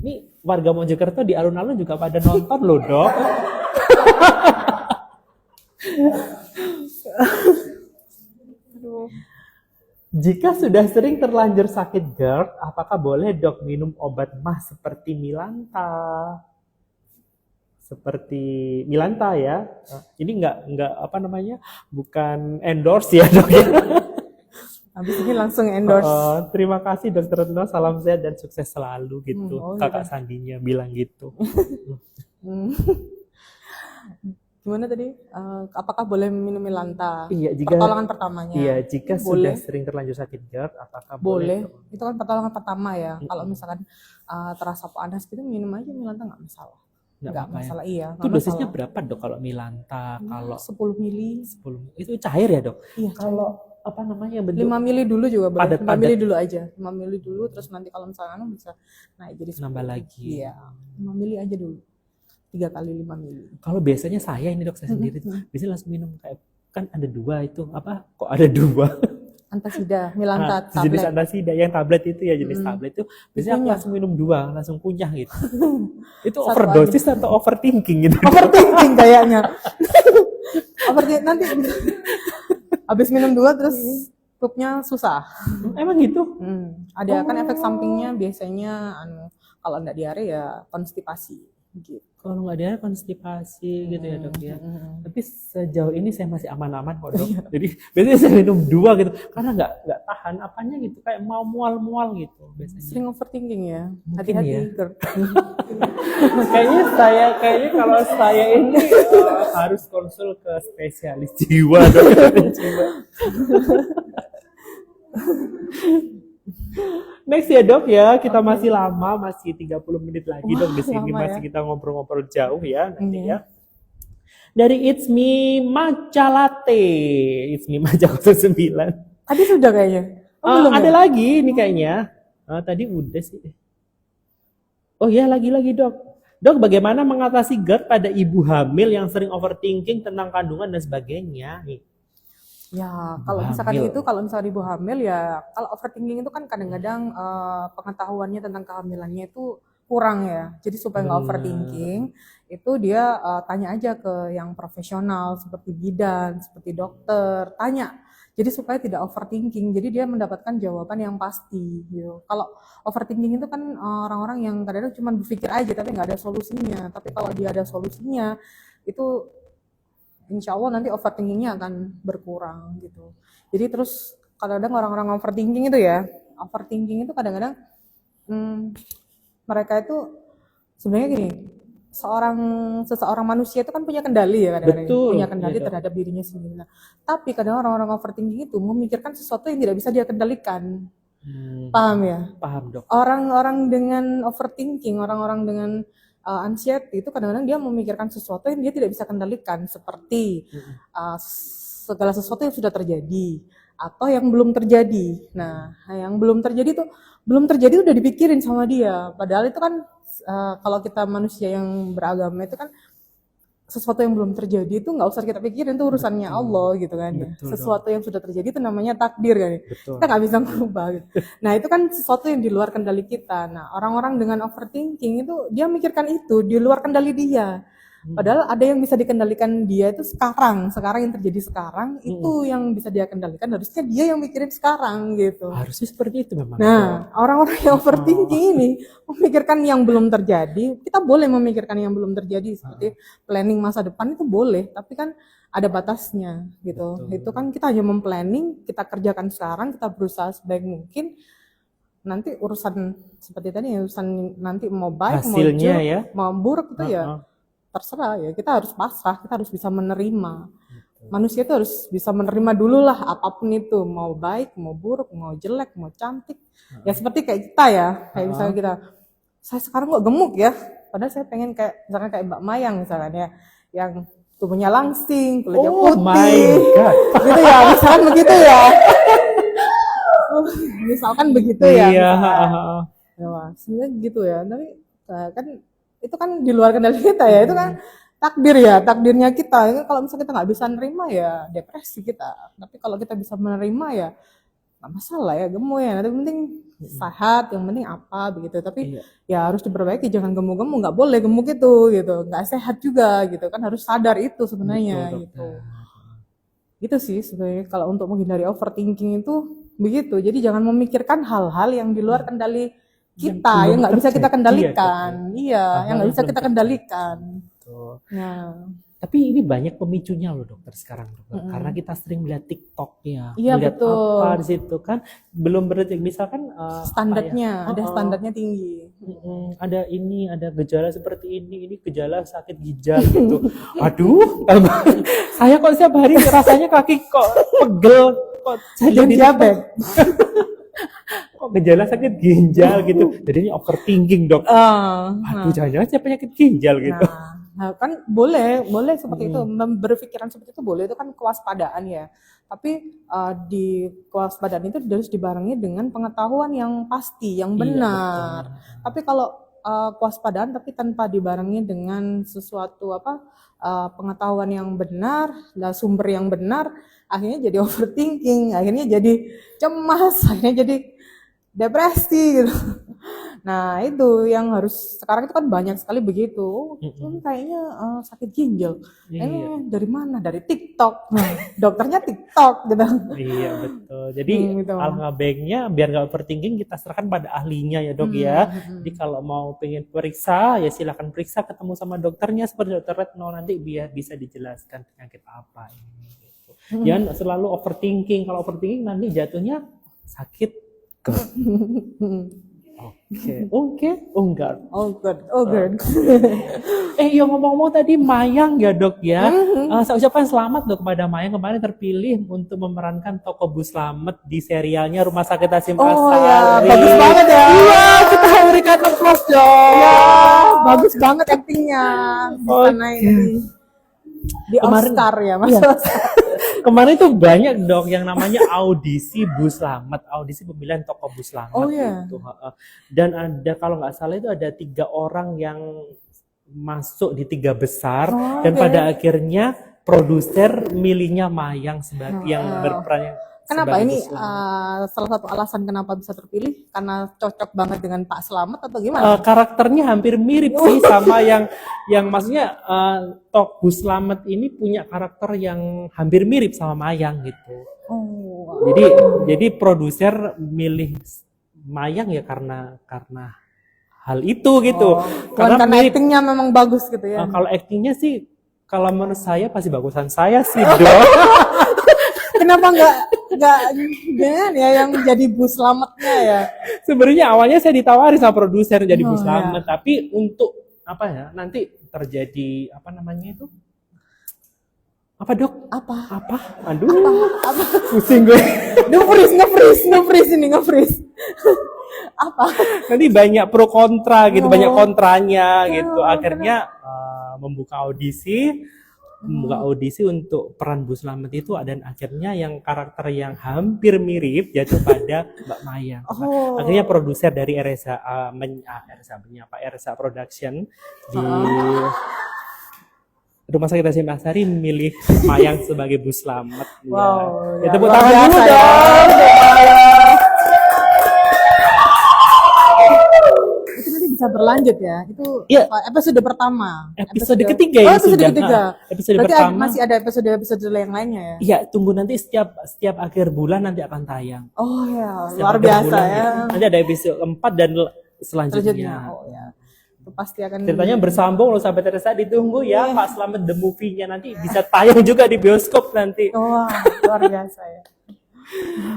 Ini warga Mojokerto di alun-alun juga pada nonton loh, dok. Jika sudah sering terlanjur sakit GERD, apakah boleh dok minum obat mah seperti Milanta? Seperti Milanta ya. Ini nggak apa namanya, bukan endorse ya dok ya. Habis ini langsung endorse. Terima kasih Dokter Retno, salam sehat dan sukses selalu gitu. Oh, Kakak gitu. Sandinya bilang gitu. Hmm. Gimana tadi? Apakah boleh minum Milanta? Iya, jika Pertolongan pertamanya. iya, jika Itu sudah boleh. sering terlanjur sakit GERD, apakah Boleh. boleh? Itu kan pertolongan pertama ya. Kalau misalkan terasa panas gitu minum aja Milanta nggak masalah. Nggak Nggak apa-apa ya. masalah, iya. Itu Nggak dosisnya masalah. berapa dok kalau Milanta? Kalau 10 mili. 10 itu cair ya dok? Iya. Kalau apa namanya bentuk 5 mili dulu juga boleh. padat 5 mili dulu aja. 5 mili dulu terus nanti kalau misalnya bisa naik jadi 10. nambah lagi. Iya. 5 mili aja dulu. 3 kali 5 mili. Kalau biasanya saya ini dok, saya sendiri tuh biasanya langsung minum kayak, kan ada dua itu apa? Kok ada dua? Antasida, Milanta Jenis tablet. antasida yang tablet itu ya, jenis tablet itu biasanya aku Dikunyah. langsung minum dua, langsung kunyah gitu. Itu Satu overdosis atau overthinking gitu? Overthinking kayaknya. Overthinking nanti habis minum 2 terus pupnya susah. Emang gitu? Ada kan efek sampingnya biasanya kalau enggak diare ya konstipasi gitu. Kalau nggak ada konstipasi gitu ya dok ya. Tapi sejauh ini saya masih aman-aman kok dok. Jadi biasanya saya minum dua gitu karena nggak tahan apanya gitu, kayak mau mual-mual gitu biasanya. Sering overthinking ya. Mungkin Hati-hati, ya. girl. kayaknya kalau saya ini harus konsul ke spesialis jiwa dok. Jiwa. Next ya dok ya, kita masih lama, masih 30 menit lagi dok di sini, lama ya. masih kita ngobrol-ngobrol jauh ya nanti Iya. ya. Dari It's Me Matcha Latte, It's Me Matcha 09. Tadi sudah kayaknya. Belum Ada ya? lagi nih kayaknya. Tadi udah sih. Oh ya, lagi-lagi dok. Dok, bagaimana mengatasi GERD pada ibu hamil yang sering overthinking tentang kandungan dan sebagainya? Nih. Ya, kalau Ibu misalkan hamil. itu, kalau misalnya ibu hamil ya, kalau overthinking itu kan kadang-kadang pengetahuannya tentang kehamilannya itu kurang ya. Jadi supaya nggak Benar. overthinking, itu dia tanya aja ke yang profesional seperti bidan, seperti dokter, tanya. Jadi supaya tidak overthinking, jadi dia mendapatkan jawaban yang pasti gitu. Kalau overthinking itu kan orang-orang yang kadang-kadang cuma berpikir aja tapi nggak ada solusinya. Tapi kalau dia ada solusinya, itu insya Allah nanti overthinkingnya akan berkurang gitu. Jadi terus kadang-kadang orang-orang overthinking itu ya, overthinking itu kadang-kadang mereka itu sebenarnya gini, seseorang manusia itu kan punya kendali ya kadang-kadang, Betul, punya kendali iya dong. terhadap dirinya sendiri. Nah, tapi kadang orang-orang overthinking itu memikirkan sesuatu yang tidak bisa dia kendalikan, paham ya? Paham dok. Orang-orang dengan overthinking, orang-orang dengan anxiety itu kadang-kadang dia memikirkan sesuatu yang dia tidak bisa kendalikan, seperti segala sesuatu yang sudah terjadi atau yang belum terjadi. Nah, yang belum terjadi itu udah dipikirin sama dia. Padahal itu kan kalau kita manusia yang beragama itu kan sesuatu yang belum terjadi itu nggak usah kita pikirin, itu urusannya Allah gitu kan ya. Betul Sesuatu yang sudah terjadi itu namanya takdir kan ya. Betul. Kita nggak bisa merubah gitu. Nah itu kan sesuatu yang di luar kendali kita. Nah orang-orang dengan overthinking itu dia mikirkan itu di luar kendali dia. Padahal ada yang bisa dikendalikan dia itu sekarang yang terjadi sekarang itu yang bisa dia kendalikan, harusnya dia yang mikirin sekarang gitu. Harusnya seperti itu memang. Nah, orang-orang yang overthinking ini memikirkan yang belum terjadi. Kita boleh memikirkan yang belum terjadi seperti planning masa depan itu boleh, tapi kan ada batasnya gitu. Betul. Itu kan kita hanya memplanning, kita kerjakan sekarang, kita berusaha sebaik mungkin. Nanti urusan seperti tadi urusan nanti mau baik, Hasilnya mau jelek, ya. mau buruk itu ya terserah ya. Kita harus pasrah, kita harus bisa menerima. Manusia itu harus bisa menerima dulu lah apapun itu, mau baik, mau buruk, mau jelek, mau cantik. Ya seperti kayak kita ya, kayak misalnya kita, saya sekarang kok gemuk ya, padahal saya pengen kayak misalnya kayak Mbak Mayang misalnya ya, yang tubuhnya langsing, kulitnya Oh putih, my God. gitu ya, misalkan begitu ya. Misalkan begitu ya. Iya. misalnya. Ya, sebenarnya gitu ya, tapi kan itu kan di luar kendali kita ya, itu kan takdir ya, takdirnya kita. Kalau misalnya kita nggak bisa nerima ya depresi kita, tapi kalau kita bisa menerima ya nggak masalah ya, gemuk ya, nanti penting sehat, yang penting apa begitu. Tapi Iya. ya harus diperbaiki, jangan gemuk-gemuk, nggak boleh gemuk itu gitu, nggak sehat juga gitu kan, harus sadar itu sebenarnya Betul, gitu. dokter. Gitu sih sebenarnya kalau untuk menghindari overthinking itu begitu. Jadi jangan memikirkan hal-hal yang di luar kendali Yang kita, belum yang nggak bisa kita terjadi, kendalikan. Iya, Hal-hal yang nggak bisa belum kita terjadi. kendalikan. Tuh. Nah, Tapi ini banyak pemicunya loh dokter sekarang, dokter. Karena kita sering melihat TikTok ya, iya melihat betul. apa di situ kan, belum berarti misalkan Standarnya, ada Heeh. standarnya tinggi. Ada ini, ada gejala seperti ini gejala sakit ginjal gitu. Aduh, saya kok setiap hari rasanya kaki kok pegel, kok saya Dan jadi diabetes. kok gejala sakit ginjal gitu. Jadi ini overthinking dok. Aduh, jangan-jangan saya penyakit ginjal gitu. Nah, kan boleh seperti itu, berpikiran seperti itu boleh, itu kan kewaspadaan ya. Tapi di kewaspadaan itu harus dibarengi dengan pengetahuan yang pasti, yang Iya, benar. betul. Tapi kalau kewaspadaan tapi tanpa dibarengi dengan sesuatu pengetahuan yang benar, dan sumber yang benar, akhirnya jadi overthinking, akhirnya jadi cemas, akhirnya jadi depresi gitu. Nah, itu yang harus sekarang itu kan banyak sekali begitu. Ini kayaknya sakit ginjal. Iya. Ini dari mana? Dari TikTok. Nah, dokternya TikTok gitu. Iya betul. Jadi Gitu. alangkah baiknya biar nggak overthinking kita serahkan pada ahlinya ya dok ya. Jadi kalau mau pengen periksa ya silakan periksa ketemu sama dokternya seperti dokter Retno nanti biar bisa dijelaskan penyakit apa ini. Gitu. Jangan selalu overthinking. Kalau overthinking nanti jatuhnya sakit. Oke, enggak. Oh good. Yang ngomong-ngomong tadi Mayang ya dok ya. Saya ucapkan selamat dok kepada Mayang kemarin terpilih untuk memerankan tokoh Bu Slamet di serialnya Rumah Sakit Hasyim Oh Asari. ya, bagus banget ya. Iya, kita berikan applause dong. Ya, bagus banget aktingnya. Bisa naik di Kemarin- Oscar ya, Mas. Iya. Kemarin tuh banyak dok yang namanya audisi Bu Slamet, audisi pemilihan tokoh Bu Slamet Oh, iya. itu. Dan ada kalau nggak salah itu ada 3 orang yang masuk di 3 besar Oh, dan oke. pada akhirnya produser milihnya Mayang sebagai yang berperan Kenapa sebagai ini Bu Slamet. salah satu alasan kenapa bisa terpilih? Karena cocok banget dengan Pak Slamet atau gimana? Karakternya hampir mirip sih sama yang maksudnya Tok Bu Slamet ini punya karakter yang hampir mirip sama Mayang gitu. Oh, Jadi produser milih Mayang ya karena hal itu gitu. karena mirip. actingnya memang bagus gitu ya. Kalau aktingnya sih kalau menurut saya pasti bagusan saya sih dong. Kenapa nggak jangan ya yang jadi Bu Slametnya ya? Sebenarnya awalnya saya ditawari sama produser jadi Bu Oh, Slamet, tapi untuk apa ya nanti terjadi apa namanya itu? Apa dok? Apa? Apa? Aduh, pusing gue. Nge-freeze. Apa? Nanti banyak pro kontra gitu, Oh. banyak kontranya gitu. Akhirnya membuka audisi untuk peran Bu Slamet itu dan akhirnya yang karakter yang hampir mirip jatuh pada Mbak Mayang. Oh. Akhirnya produser dari RSA Production di Rumah Sakit Hasyim Asari memilih Mayang sebagai Bu Slamet. Wow, Ya, ya, tepuk luar tangan dulu biasa ya. dong. Itu nanti bisa berlanjut ya. Itu Iya. episode pertama. Episode ketiga ya episode sudah. ketiga. Episode Berarti pertama. masih ada episode yang lainnya ya. Iya, tunggu nanti setiap akhir bulan nanti akan tayang. Oh ya, Setiap luar akhir biasa bulan ya. Nanti ada episode 4 dan Selanjutnya. selanjutnya. Oh ya. Itu pasti akan Ceritanya bersambung loh sampai terasa ditunggu ya Pak Slamet the movie-nya nanti bisa tayang juga di bioskop nanti. Wah, luar biasa ya.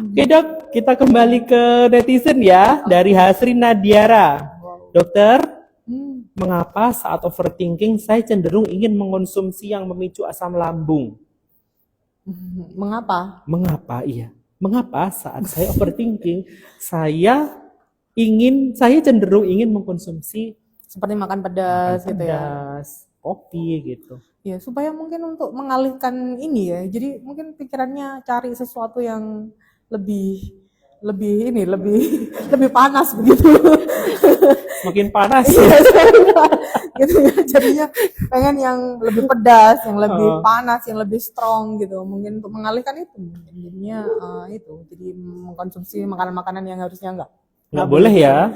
Oke dok, kita kembali ke netizen ya dari Hasri Nadiara. Dokter, mengapa saat overthinking saya cenderung ingin mengonsumsi yang memicu asam lambung? Mengapa? Mengapa? Iya. Mengapa saat saya overthinking saya cenderung ingin mengkonsumsi Seperti makan pedas gitu ya. pedas, kopi gitu. Ya, supaya mungkin untuk mengalihkan ini ya. Jadi mungkin pikirannya cari sesuatu yang lebih panas begitu. Makin panas. Gitu ya. Jadinya pengen yang lebih pedas, yang lebih panas, yang lebih strong gitu. Mungkin untuk mengalihkan itu. Jadinya itu. Jadi mengkonsumsi makanan-makanan yang harusnya Nggak boleh ya.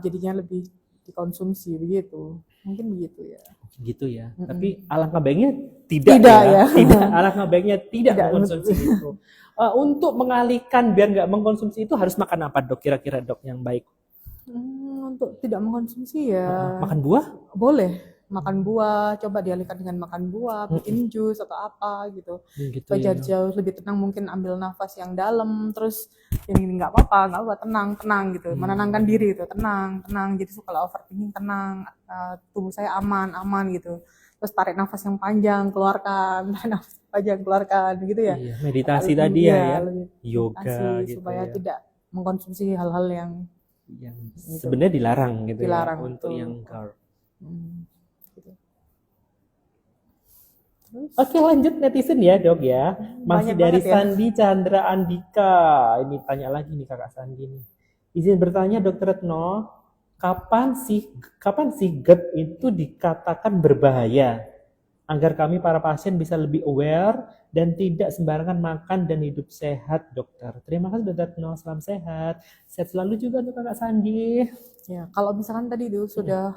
jadinya lebih dikonsumsi begitu. Mungkin begitu ya. Gitu ya. Mm-mm. Tapi alangkah baiknya tidak, Tidak ya. Tidak, alangkah baiknya tidak Tidak, mengkonsumsi itu. Untuk mengalihkan biar nggak mengkonsumsi itu harus makan apa dok? Kira-kira dok yang baik? Untuk tidak mengkonsumsi ya Makan buah? boleh. Makan buah, coba dialihkan dengan makan buah, bikin jus atau apa gitu. Gitu Supaya ya. jauh lebih tenang, mungkin ambil nafas yang dalam, terus ini nggak apa-apa, tenang gitu, menenangkan diri itu, tenang. Jadi kalau overthinking tenang, tubuh saya aman gitu. Terus tarik nafas yang panjang, keluarkan, tarik nafas panjang, keluarkan, gitu ya. Iya, meditasi tadi ya, lebih yoga meditasi gitu supaya ya. tidak mengkonsumsi hal-hal yang Sebenarnya dilarang gitu Dilarang, ya untuk betul. yang GARD. gitu. Oke, lanjut netizen ya dok ya. Masih Banyak dari banget ya. Sandi Chandra Andika. Ini tanya lagi nih kakak Sandi nih. Izin bertanya dokter Retno, kapan sih GERD itu dikatakan berbahaya? Agar kami para pasien bisa lebih aware dan tidak sembarangan makan dan hidup sehat dokter. Terima kasih dokter Retno, salam sehat. Sehat selalu juga untuk kakak Sandi. Ya, kalau misalkan tadi itu sudah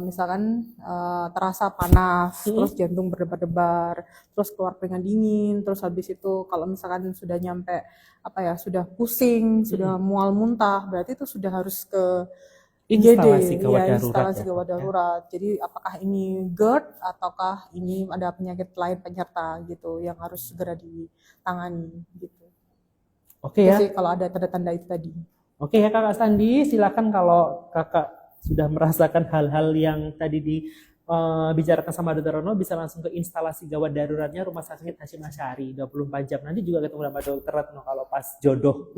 misalkan terasa panas, terus jantung berdebar-debar, terus keluar keringat dingin, terus habis itu kalau misalkan sudah nyampe sudah pusing, sudah mual muntah, berarti itu sudah harus ke Instalasi IGD, gawat ya, darurat instalasi ya, gawat Dok, ya. darurat. Jadi apakah ini GERD ataukah ini ada penyakit lain penyerta gitu yang harus segera ditangani gitu. Oke Itu ya. sih kalau ada tanda-tanda itu tadi. Oke ya kakak Sandi, silakan kalau kakak sudah merasakan hal-hal yang tadi dibicarakan sama Dr. Rono, bisa langsung ke instalasi gawat daruratnya Rumah Sakit Hasyim Asy'ari 24 jam. Nanti juga ketemu sama Dr. Retno kalau pas jodoh.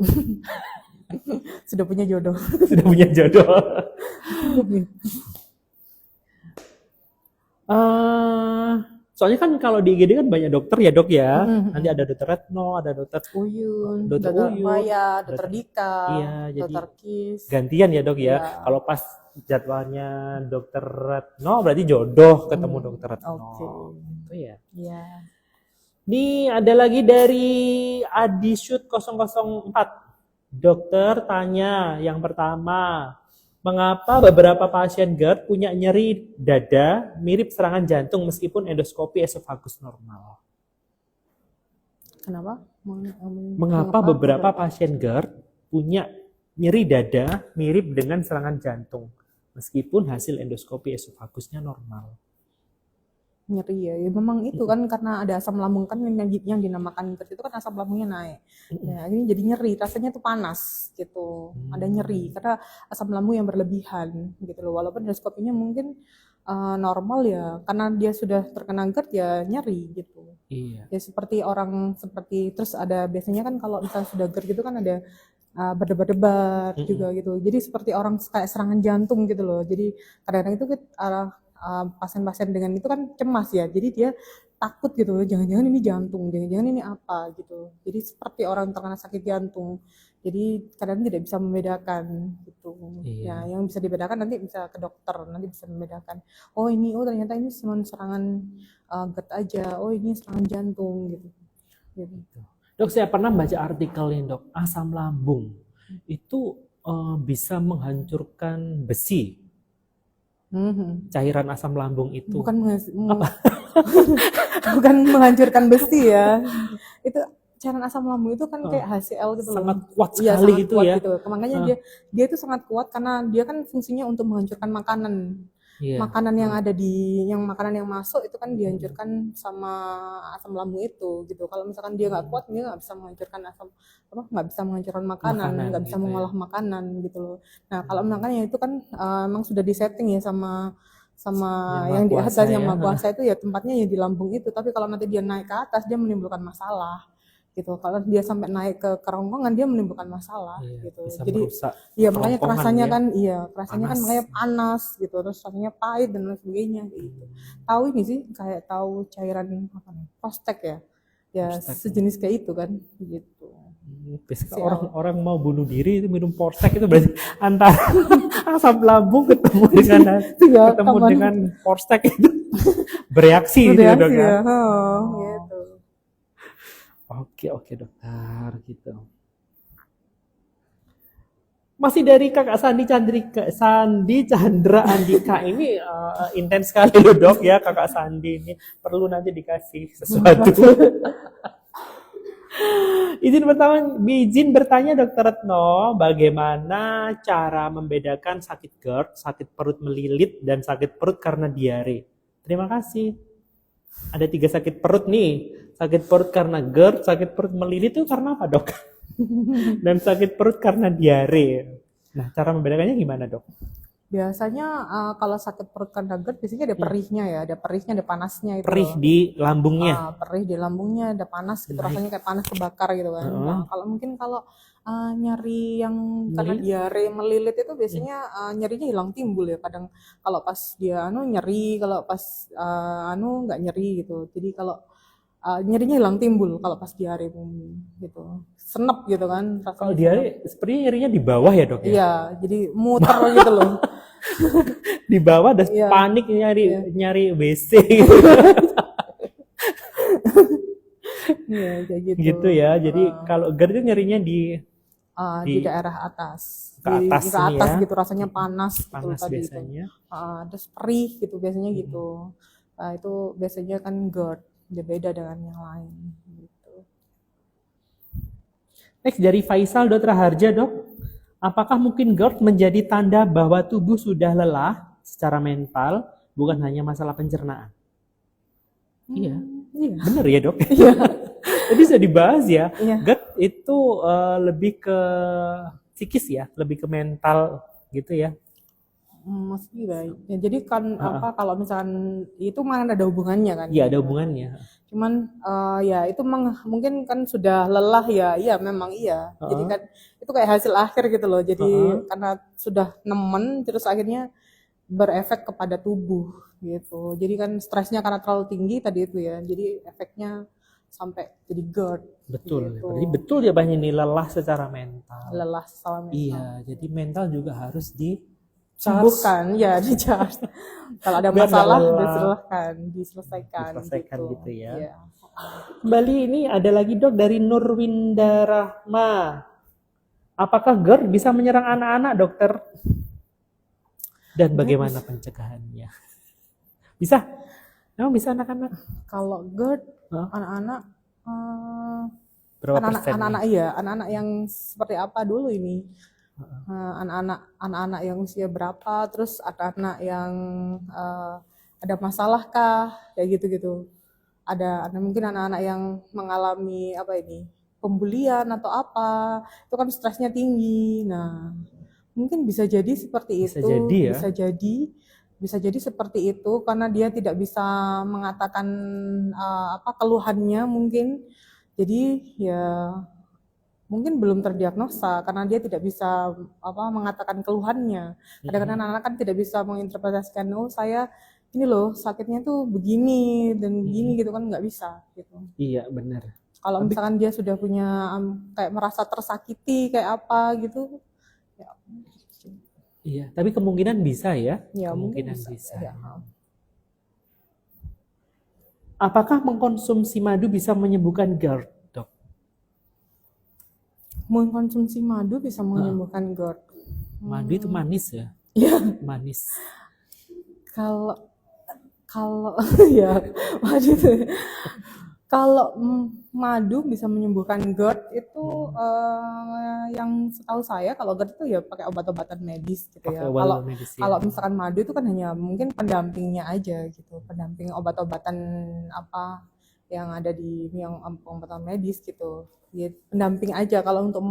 Sudah punya jodoh. Sudah punya jodoh. Soalnya kan kalau di IGD kan banyak dokter ya dok ya. Nanti ada Dr. Retno, ada Dr. Uyun, Dr. Dr. Uyun, Maya, Dr. Dika, Iya, jadi Dr. Kis. gantian ya dok ya. Iya. Kalau pas jadwalnya Dr. Retno berarti jodoh ketemu Dr. Retno. Oke. Itu ya. Iya. Nih ada lagi dari Adishoot 004. Dokter tanya yang pertama, mengapa beberapa pasien GERD punya nyeri dada mirip serangan jantung meskipun endoskopi esofagus normal? Kenapa? Mengapa beberapa pasien GERD punya nyeri dada mirip dengan serangan jantung meskipun hasil endoskopi esofagusnya normal? Nyeri ya, memang itu kan karena ada asam lambung kan yang dinamakan GERD itu kan asam lambungnya naik. Ya, ini jadi nyeri, rasanya tuh panas gitu. Ada nyeri karena asam lambung yang berlebihan gitu loh. Walaupun endoskopinya mungkin normal ya, karena dia sudah terkena GERD ya nyeri gitu. Iya. Ya seperti terus ada biasanya kan kalau misalnya sudah GERD gitu kan ada berdebar-debar juga gitu. Jadi seperti orang kayak serangan jantung gitu loh. Jadi kadang-kadang itu pasien-pasien dengan itu kan cemas ya, jadi dia takut gitu loh, jangan-jangan ini jantung, jangan-jangan ini apa gitu. Jadi seperti orang terkena sakit jantung. Jadi kadang tidak bisa membedakan gitu. Iya. Ya, yang bisa dibedakan nanti bisa ke dokter, nanti bisa membedakan. Oh ternyata ini cuma serangan GERD aja. Oh ini serangan jantung gitu. Dok, saya pernah baca artikel nih dok, asam lambung itu bisa menghancurkan besi. Cairan asam lambung itu Bukan bukan menghancurkan besi ya. Itu cairan asam lambung itu kan kayak HCl gitu loh. sangat kuat Iya, sekali sangat itu kuat ya. gitu. Makanya dia itu sangat kuat karena dia kan fungsinya untuk menghancurkan makanan. Iya. Makanan yang makanan yang masuk itu kan dihancurkan sama asam lambung itu gitu. Kalau misalkan dia nggak kuat, dia nggak bisa menghancurkan nggak bisa menghancurkan makanan, nggak bisa gitu mengolah makanan gitu loh. Nah kalau makanya itu kan emang sudah disetting ya sama yang di atas yang Maha Kuasa itu ya tempatnya ya di lambung itu. Tapi kalau nanti dia naik ke atas dia menimbulkan masalah gitu. Kalau dia sampai naik ke kerongkongan dia menimbulkan masalah gitu. Bisa Jadi merusak iya makanya kerongkongan kerasanya kan makanya panas gitu, terus rasanya pahit dan lain sebagainya gitu. Tahu ini sih kayak tahu cairan apa nih? Postek ya. Ya sejenis kayak itu kan gitu. Biasanya orang mau bunuh diri itu minum Porstek itu berarti antara asam lambung ketemu dengan Porstek itu bereaksi gitu dok ya. Gitu. Oke dokter gitu. Masih dari Kakak Sandi Chandra Andika ini intens sekali loh dok ya Kakak Sandi ini perlu nanti dikasih sesuatu. Izin bertanya Dokter Retno, bagaimana cara membedakan sakit GERD, sakit perut melilit, dan sakit perut karena diare? Terima kasih. Ada 3 sakit perut nih. Sakit perut karena GERD, sakit perut melilit itu karena apa dok? Dan sakit perut karena diare. Nah, cara membedakannya gimana dok? Biasanya kalau sakit perut karena GERD biasanya ada perihnya ya, ada perihnya, ada panasnya itu. Perih di lambungnya. Perih di lambungnya, ada panas gitu, rasanya kayak panas kebakar gitu kan. Nah, kalau nyari yang karena diare melilit itu biasanya nyerinya hilang timbul ya. Kadang kalau pas dia nyeri, kalau pas nggak nyeri gitu. Jadi kalau nyerinya hilang timbul kalau pas diare gitu. Senep gitu kan. Kalau diare sepertinya nyerinya di bawah ya dok ya? Iya, jadi muter gitu loh. Di bawah dan panik nyari WC gitu. Iya, kayak gitu. Gitu ya. Jadi kalau GERD itu nyerinya di daerah atas. Ke atas ya. Gitu rasanya panas gitu Panas tadi biasanya. itu. Terus perih gitu biasanya gitu. Itu biasanya kan GERD, beda dengan yang lain gitu. Next dari Faisal Dr. Harja dok. Apakah mungkin GERD menjadi tanda bahwa tubuh sudah lelah secara mental, bukan hanya masalah pencernaan? Iya. Bener ya dok? Iya. Jadi bisa dibahas ya. Iya. GERD itu lebih ke psikis ya, lebih ke mental gitu ya. Masih baik. Ya, jadi kan kalau misalkan itu mana ada hubungannya kan? Iya, ada hubungannya. Cuman ya itu mungkin kan sudah lelah ya. Iya, memang iya. Jadi kan itu kayak hasil akhir gitu loh. Jadi karena sudah nemen terus akhirnya berefek kepada tubuh gitu. Jadi kan stresnya karena terlalu tinggi tadi itu ya. Jadi efeknya sampai jadi GERD. Betul. Gitu. Berarti betul ya Bang ini lelah secara mental. Lelah secara mental. Iya, jadi mental juga harus disembuhkan, ya di-charge. Kalau ada masalah diselesaikan gitu ya. Ya. Kembali ini ada lagi dok dari Nurwinda Rahma. Apakah GERD bisa menyerang anak-anak dokter? Dan bagaimana pencegahannya? Bisa? Emang bisa anak-anak? Kalau GERD anak-anak berapa persen? Anak-anak yang seperti apa dulu ini? Anak-anak yang usia berapa, terus anak-anak yang ada masalah kah, kayak gitu-gitu. Ada mungkin anak-anak yang mengalami pembulian atau apa, itu kan stresnya tinggi. Nah, mungkin bisa jadi seperti itu. Bisa jadi seperti itu karena dia tidak bisa mengatakan keluhannya mungkin. Jadi ya mungkin belum terdiagnosa karena dia tidak bisa mengatakan keluhannya. Kadang-kadang anak-anak kan tidak bisa menginterpretasikan, saya ini loh sakitnya tuh begini dan begini gitu kan, nggak bisa gitu. Iya benar. Kalau misalkan dia sudah punya kayak merasa tersakiti kayak apa gitu, ya. Iya, tapi kemungkinan bisa ya. Ya kemungkinan mungkin bisa. Ya. Apakah mengkonsumsi madu bisa menyembuhkan GERD? Mengkonsumsi madu bisa menyembuhkan GERD. Madu itu manis ya? Iya. Manis. Kalau ya madu itu. Kalau madu bisa menyembuhkan GERD itu yang setahu saya kalau GERD itu ya pakai obat-obatan medis gitu ya. Kalau misalkan madu itu kan hanya mungkin pendampingnya aja gitu, pendamping obat-obatan apa yang ada di yang obat-obatan medis gitu. Ya, pendamping aja. Kalau untuk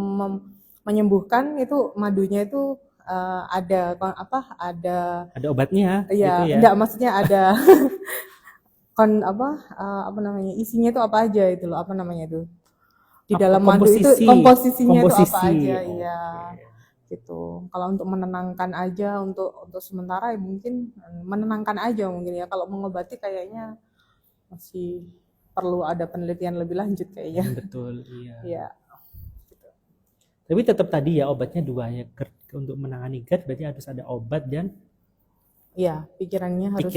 menyembuhkan itu madunya itu ada obatnya ya, gitu ya. Enggak, maksudnya ada isinya itu apa aja itu loh, di dalam madu itu komposisinya itu apa aja ya gitu. Kalau untuk menenangkan aja untuk sementara ya mungkin menenangkan aja mungkin ya. Kalau mengobati kayaknya masih perlu ada penelitian lebih lanjut kayaknya. Betul, iya. Ya. Tapi tetap tadi ya obatnya 2 ya. Untuk menangani GERD berarti harus ada obat dan pikirannya harus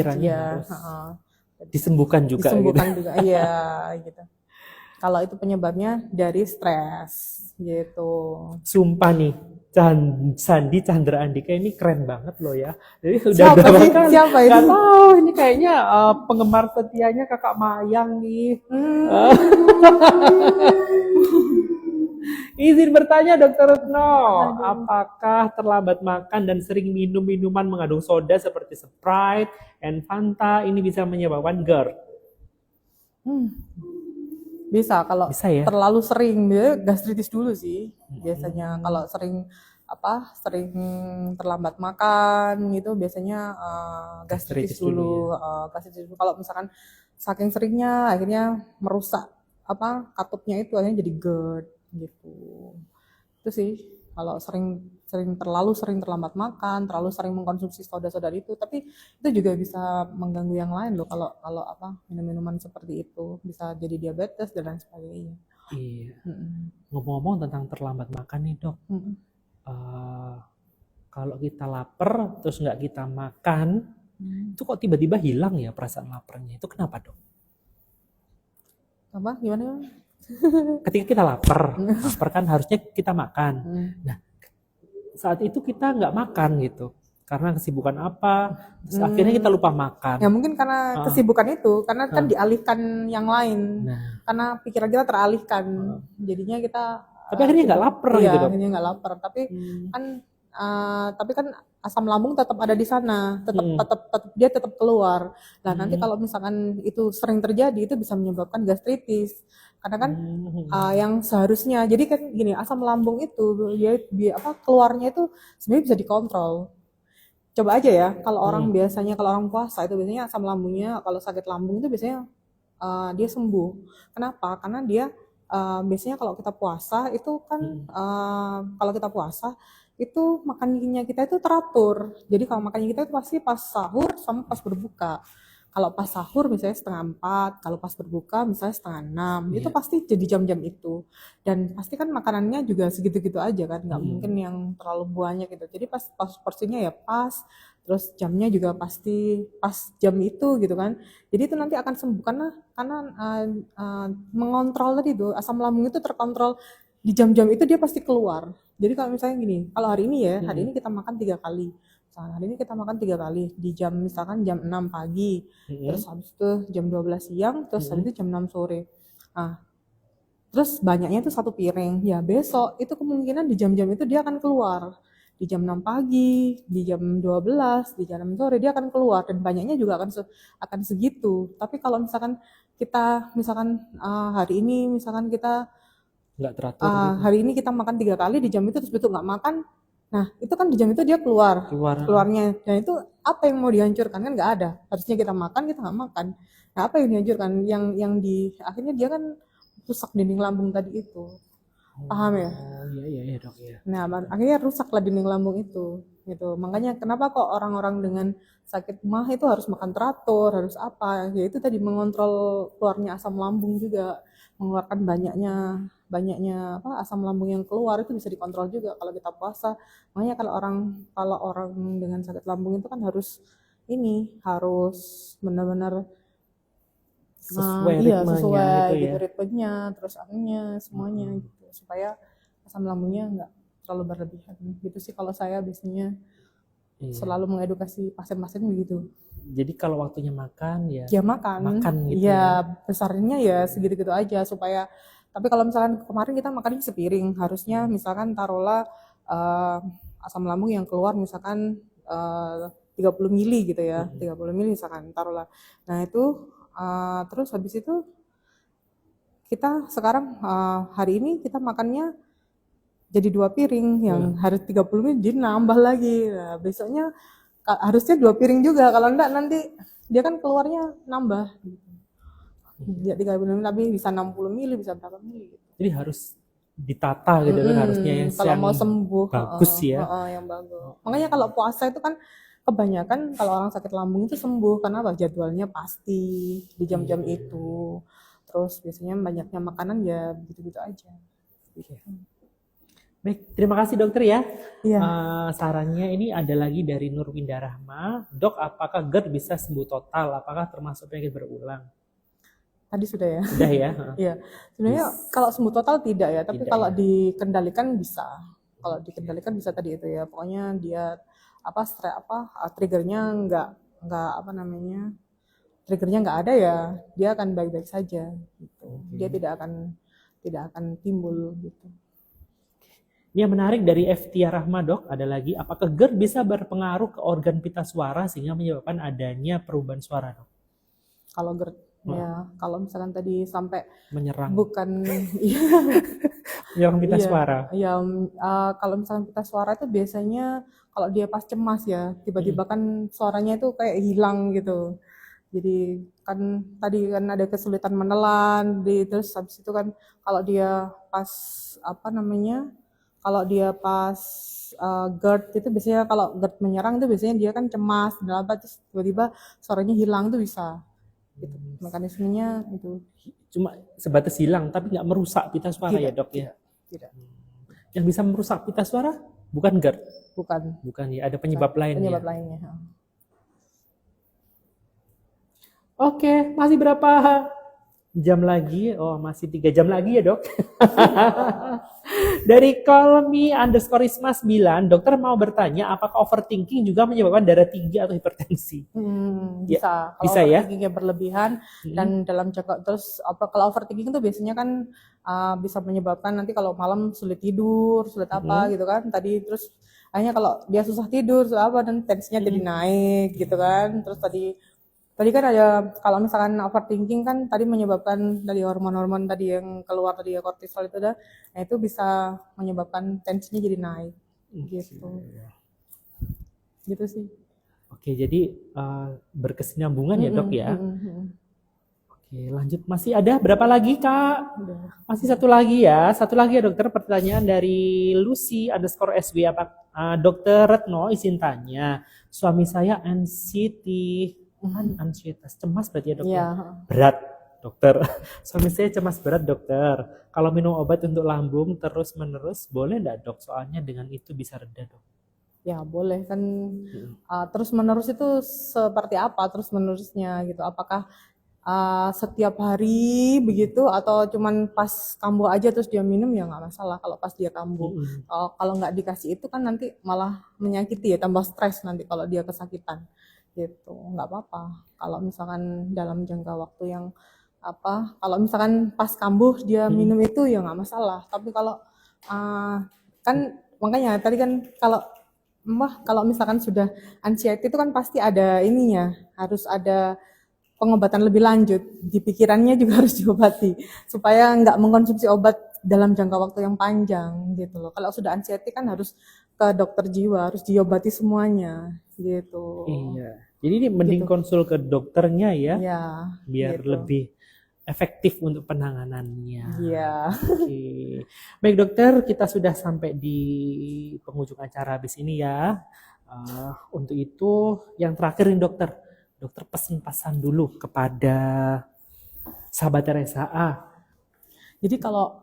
disembuhkan juga. Juga, iya gitu. Kalau itu penyebabnya dari stres gitu. Sumpah nih, Sandi Chandra Andika ini keren banget loh ya. Jadi udah Siapa berapa sih? kali? Siapa itu? Nggak tahu, ini kayaknya penggemar setianya Kakak Mayang nih. Izin bertanya Dokter Retno, apakah terlambat makan dan sering minum minuman mengandung soda seperti Sprite and Fanta ini bisa menyebabkan GERD? Bisa kalau Bisa ya? terlalu sering, dia gastritis dulu sih biasanya. Kalau sering terlambat makan gitu biasanya gastritis Gastritis dulu dulu. Gastritis dulu. Kalau misalkan saking seringnya akhirnya merusak katupnya itu akhirnya jadi GERD gitu. Itu sih kalau terlalu sering terlambat makan, terlalu sering mengkonsumsi soda-soda itu, tapi itu juga bisa mengganggu yang lain loh kalau kalau minum-minuman seperti itu bisa jadi diabetes dan lain sebagainya. Iya. Mm-mm. Ngomong-ngomong tentang terlambat makan nih dok, Mm-mm. kalau kita lapar terus nggak kita makan, itu kok tiba-tiba hilang ya perasaan laparnya? Itu kenapa dok? Apa gimana? Ketika kita lapar kan harusnya kita makan. Nah, saat itu kita nggak makan gitu, karena kesibukan apa, terus akhirnya kita lupa makan. Ya mungkin karena kesibukan itu, karena kan dialihkan yang lain, Nah, karena pikiran kita teralihkan, jadinya kita. tapi akhirnya nggak lapar Iya, gitu dok. akhirnya nggak lapar. Tapi kan asam lambung tetap ada di sana, dia tetap keluar. Nah nanti kalau misalkan itu sering terjadi, itu bisa menyebabkan gastritis. Karena kan yang seharusnya, jadi kan gini, asam lambung itu dia keluarnya itu sebenarnya bisa dikontrol. Coba aja ya, kalau orang puasa itu biasanya asam lambungnya, kalau sakit lambung itu biasanya dia sembuh. Kenapa? Karena dia biasanya kalau kita puasa itu kan kalau kita puasa itu makannya kita itu teratur. Jadi kalau makannya kita itu pasti pas sahur sama pas berbuka. Kalau pas sahur misalnya 3:30, kalau pas berbuka misalnya 5:30, itu pasti jadi jam-jam itu. Dan pasti kan makanannya juga segitu-gitu aja kan, nggak mungkin yang terlalu banyak gitu. Jadi pas porsinya ya pas, terus jamnya juga pasti pas jam itu gitu kan. Jadi itu nanti akan sembuh karena mengontrol tadi tuh asam lambung itu terkontrol di jam-jam itu dia pasti keluar. Jadi kalau misalnya gini, kalau hari ini kita makan 3 kali. Misalkan hari ini kita makan 3 kali di jam misalkan jam 6 pagi, terus habis itu jam 12 siang, terus habis itu jam 6 sore. Nah, terus banyaknya itu 1 piring. Ya besok itu kemungkinan di jam-jam itu dia akan keluar. Di jam 6 pagi, di jam 12, di jam 6 sore dia akan keluar dan banyaknya juga akan segitu. Tapi kalau misalkan kita hari ini misalkan kita Nggak teratur gitu. hari ini kita makan 3 kali di jam itu terus betul nggak makan, nah itu kan di jam itu dia keluarnya, dan itu apa yang mau dihancurkan kan nggak ada. Harusnya kita makan, kita nggak makan, nah apa yang dihancurkan, yang di akhirnya dia kan rusak dinding lambung tadi itu, paham ya? Oh iya dok ya. Nah akhirnya rusaklah dinding lambung itu gitu. Makanya kenapa kok orang-orang dengan sakit mah itu harus makan teratur, harus apa ya, itu tadi mengontrol keluarnya asam lambung juga, mengeluarkan banyaknya asam lambung yang keluar itu bisa dikontrol juga kalau kita puasa. Makanya kalau orang dengan sakit lambung itu kan harus benar-benar Sesuai ritmenya gitu ya. ritmenya, terus anunya semuanya gitu, supaya asam lambungnya nggak terlalu berlebihan gitu sih. Kalau saya biasanya selalu mengedukasi pasien-pasien begitu. Jadi kalau waktunya makan ya makan gitu ya, besarnya ya segitu-gitu aja supaya. Tapi kalau misalkan kemarin kita makannya sepiring, harusnya misalkan taruhlah asam lambung yang keluar misalkan 30 mili gitu ya, 30 mili misalkan taruhlah. Nah itu terus habis itu kita sekarang hari ini kita makannya jadi 2 piring, yang harus 30 mili jadi nambah lagi. Nah, besoknya harusnya 2 piring juga, kalau enggak nanti dia kan keluarnya nambah gitu. Ya 30 mili tapi bisa 60 mili, bisa berapa mili gitu. Jadi harus ditata gitu kan, harusnya yang kalau mau sembuh bagus ya. Yang bagus. Makanya kalau puasa itu kan kebanyakan kalau orang sakit lambung itu sembuh karena jadwalnya pasti di jam-jam itu. Terus biasanya banyaknya makanan ya gitu-gitu aja. Gitu. Baik, terima kasih dokter ya. Iya. Sarannya ini ada lagi dari Nurwinda Rahma. Dok, apakah GERD bisa sembuh total? Apakah termasuk penyakit berulang? Tadi sudah ya. Sudah ya. Iya. Sebenarnya kalau sembuh total tidak ya, tapi kalau dikendalikan bisa. Kalau dikendalikan bisa tadi itu ya, pokoknya dia triggernya nggak apa namanya, triggernya nggak ada ya, dia akan baik-baik saja gitu. Dia tidak akan timbul gitu. Ini yang menarik dari Eftia Rahma, Dok, ada lagi, apakah GERD bisa berpengaruh ke organ pita suara sehingga menyebabkan adanya perubahan suara, Dok? Kalau GERD ya, kalau misalkan tadi sampai Menyerang bukan menyerang pita iya, suara. ya kalau misalkan pita suara itu biasanya kalau dia pas cemas ya, tiba-tiba kan suaranya itu kayak hilang gitu. Jadi kan tadi kan ada kesulitan menelan, terus habis itu kan kalau dia pas apa namanya, kalau dia pas GERD itu biasanya, kalau GERD menyerang itu biasanya dia kan cemas, terus tiba-tiba suaranya hilang tuh bisa. Gitu. Mekanismenya itu Cuma sebatas hilang, tapi nggak merusak pita suara ya, Dok ya? tidak, Yang bisa merusak pita suara bukan GERD? bukan Ya, ada penyebab lainnya. penyebab lainnya. Oke, masih berapa jam lagi? Oh, masih 3 jam lagi ya, Dok. Dari Colmi_Risma 9, dokter mau bertanya apakah overthinking juga menyebabkan darah tinggi atau hipertensi? Bisa. Kalau bisa ya? overthinkingnya berlebihan dan dalam jangka, terus kalau overthinking itu biasanya kan bisa menyebabkan nanti kalau malam sulit tidur, sulit apa gitu kan. Tadi terus akhirnya kalau dia susah tidur, dan tensinya jadi naik gitu kan. Terus tadi kan ada, kalau misalkan overthinking kan tadi menyebabkan dari hormon-hormon tadi yang keluar tadi ya, kortisol itu nah itu bisa menyebabkan tensinya jadi naik gitu. Gitu sih. Oke, jadi berkesinambungan ya, Dok ya. Oke, lanjut. Masih ada berapa lagi, Kak? Masih satu lagi ya. Satu lagi ya, dokter. Pertanyaan dari Lucy_SW. Dokter Retno izin tanya. Suami saya ansietas, cemas berarti ya, dokter? Ya. Berat, dokter. Suami saya cemas berat, dokter. Kalau minum obat untuk lambung terus-menerus, boleh nggak, Dok? Soalnya dengan itu bisa reda, Dok. Ya boleh kan. Terus-menerus itu seperti apa terus-menerusnya gitu? Apakah setiap hari begitu atau cuman pas kambuh aja terus dia minum, ya nggak masalah kalau pas dia kambuh. Kalau nggak dikasih itu kan nanti malah menyakiti ya, tambah stres nanti kalau dia kesakitan gitu. Nggak apa-apa kalau misalkan dalam jangka waktu yang kalau misalkan pas kambuh dia minum itu ya nggak masalah. Tapi kalau kan makanya tadi kan kalau misalkan sudah anxiety itu kan pasti ada ininya, harus ada pengobatan lebih lanjut, di pikirannya juga harus diobati supaya nggak mengkonsumsi obat dalam jangka waktu yang panjang gitu loh. Kalau sudah anxiety kan harus ke dokter jiwa, harus diobati semuanya gitu. Iya. Jadi ini mending konsul ke dokternya ya, biar gitu. lebih efektif untuk penanganannya. Iya. Oke. Baik, dokter, kita sudah sampai di penghujung acara habis ini ya. Untuk itu yang terakhir nih, dokter pesan-pesan dulu kepada sahabat RSA. Jadi kalau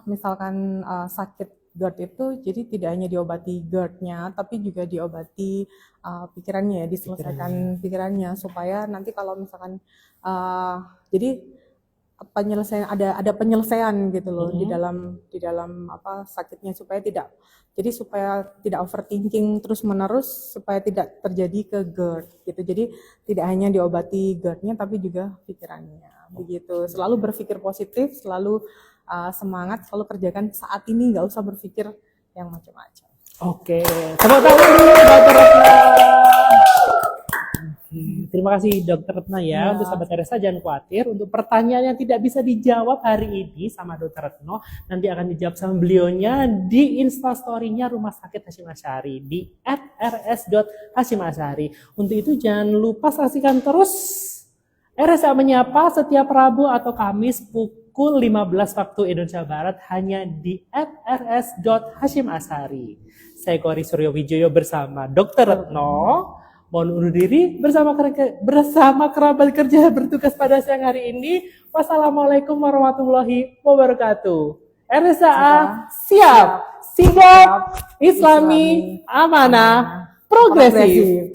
misalkan sakit GERD itu, jadi tidak hanya diobati GERD-nya, tapi juga diobati pikirannya ya, diselesaikan pikirannya supaya nanti kalau misalkan jadi penyelesaian, ada penyelesaian gitu loh di dalam sakitnya, supaya tidak overthinking terus menerus, supaya tidak terjadi ke GERD gitu. Jadi tidak hanya diobati GERD-nya tapi juga pikirannya begitu. Selalu berpikir positif, selalu semangat, selalu kerjakan saat ini, nggak usah berpikir yang macam-macam. Oke, tepuk tangan dulu Dokter Retno. Terima kasih Dokter Retno ya. Untuk sahabat RSA jangan khawatir, untuk pertanyaan yang tidak bisa dijawab hari ini sama Dokter Retno, nanti akan dijawab sama beliaunya di Instastory-nya Rumah Sakit Hasyim Asyari di @rs.hasyimashari. Untuk itu jangan lupa saksikan terus RSA Menyapa setiap Rabu atau Kamis pukul 15 waktu Indonesia Barat hanya di @rs.hasyimashari. Saya Kori Suryo Wijoyo bersama Dokter Retno mohon undur diri bersama kerabat kerja bertugas pada siang hari ini. Wassalamualaikum warahmatullahi wabarakatuh. RSA siap, sigap, Islami, amanah, progresif.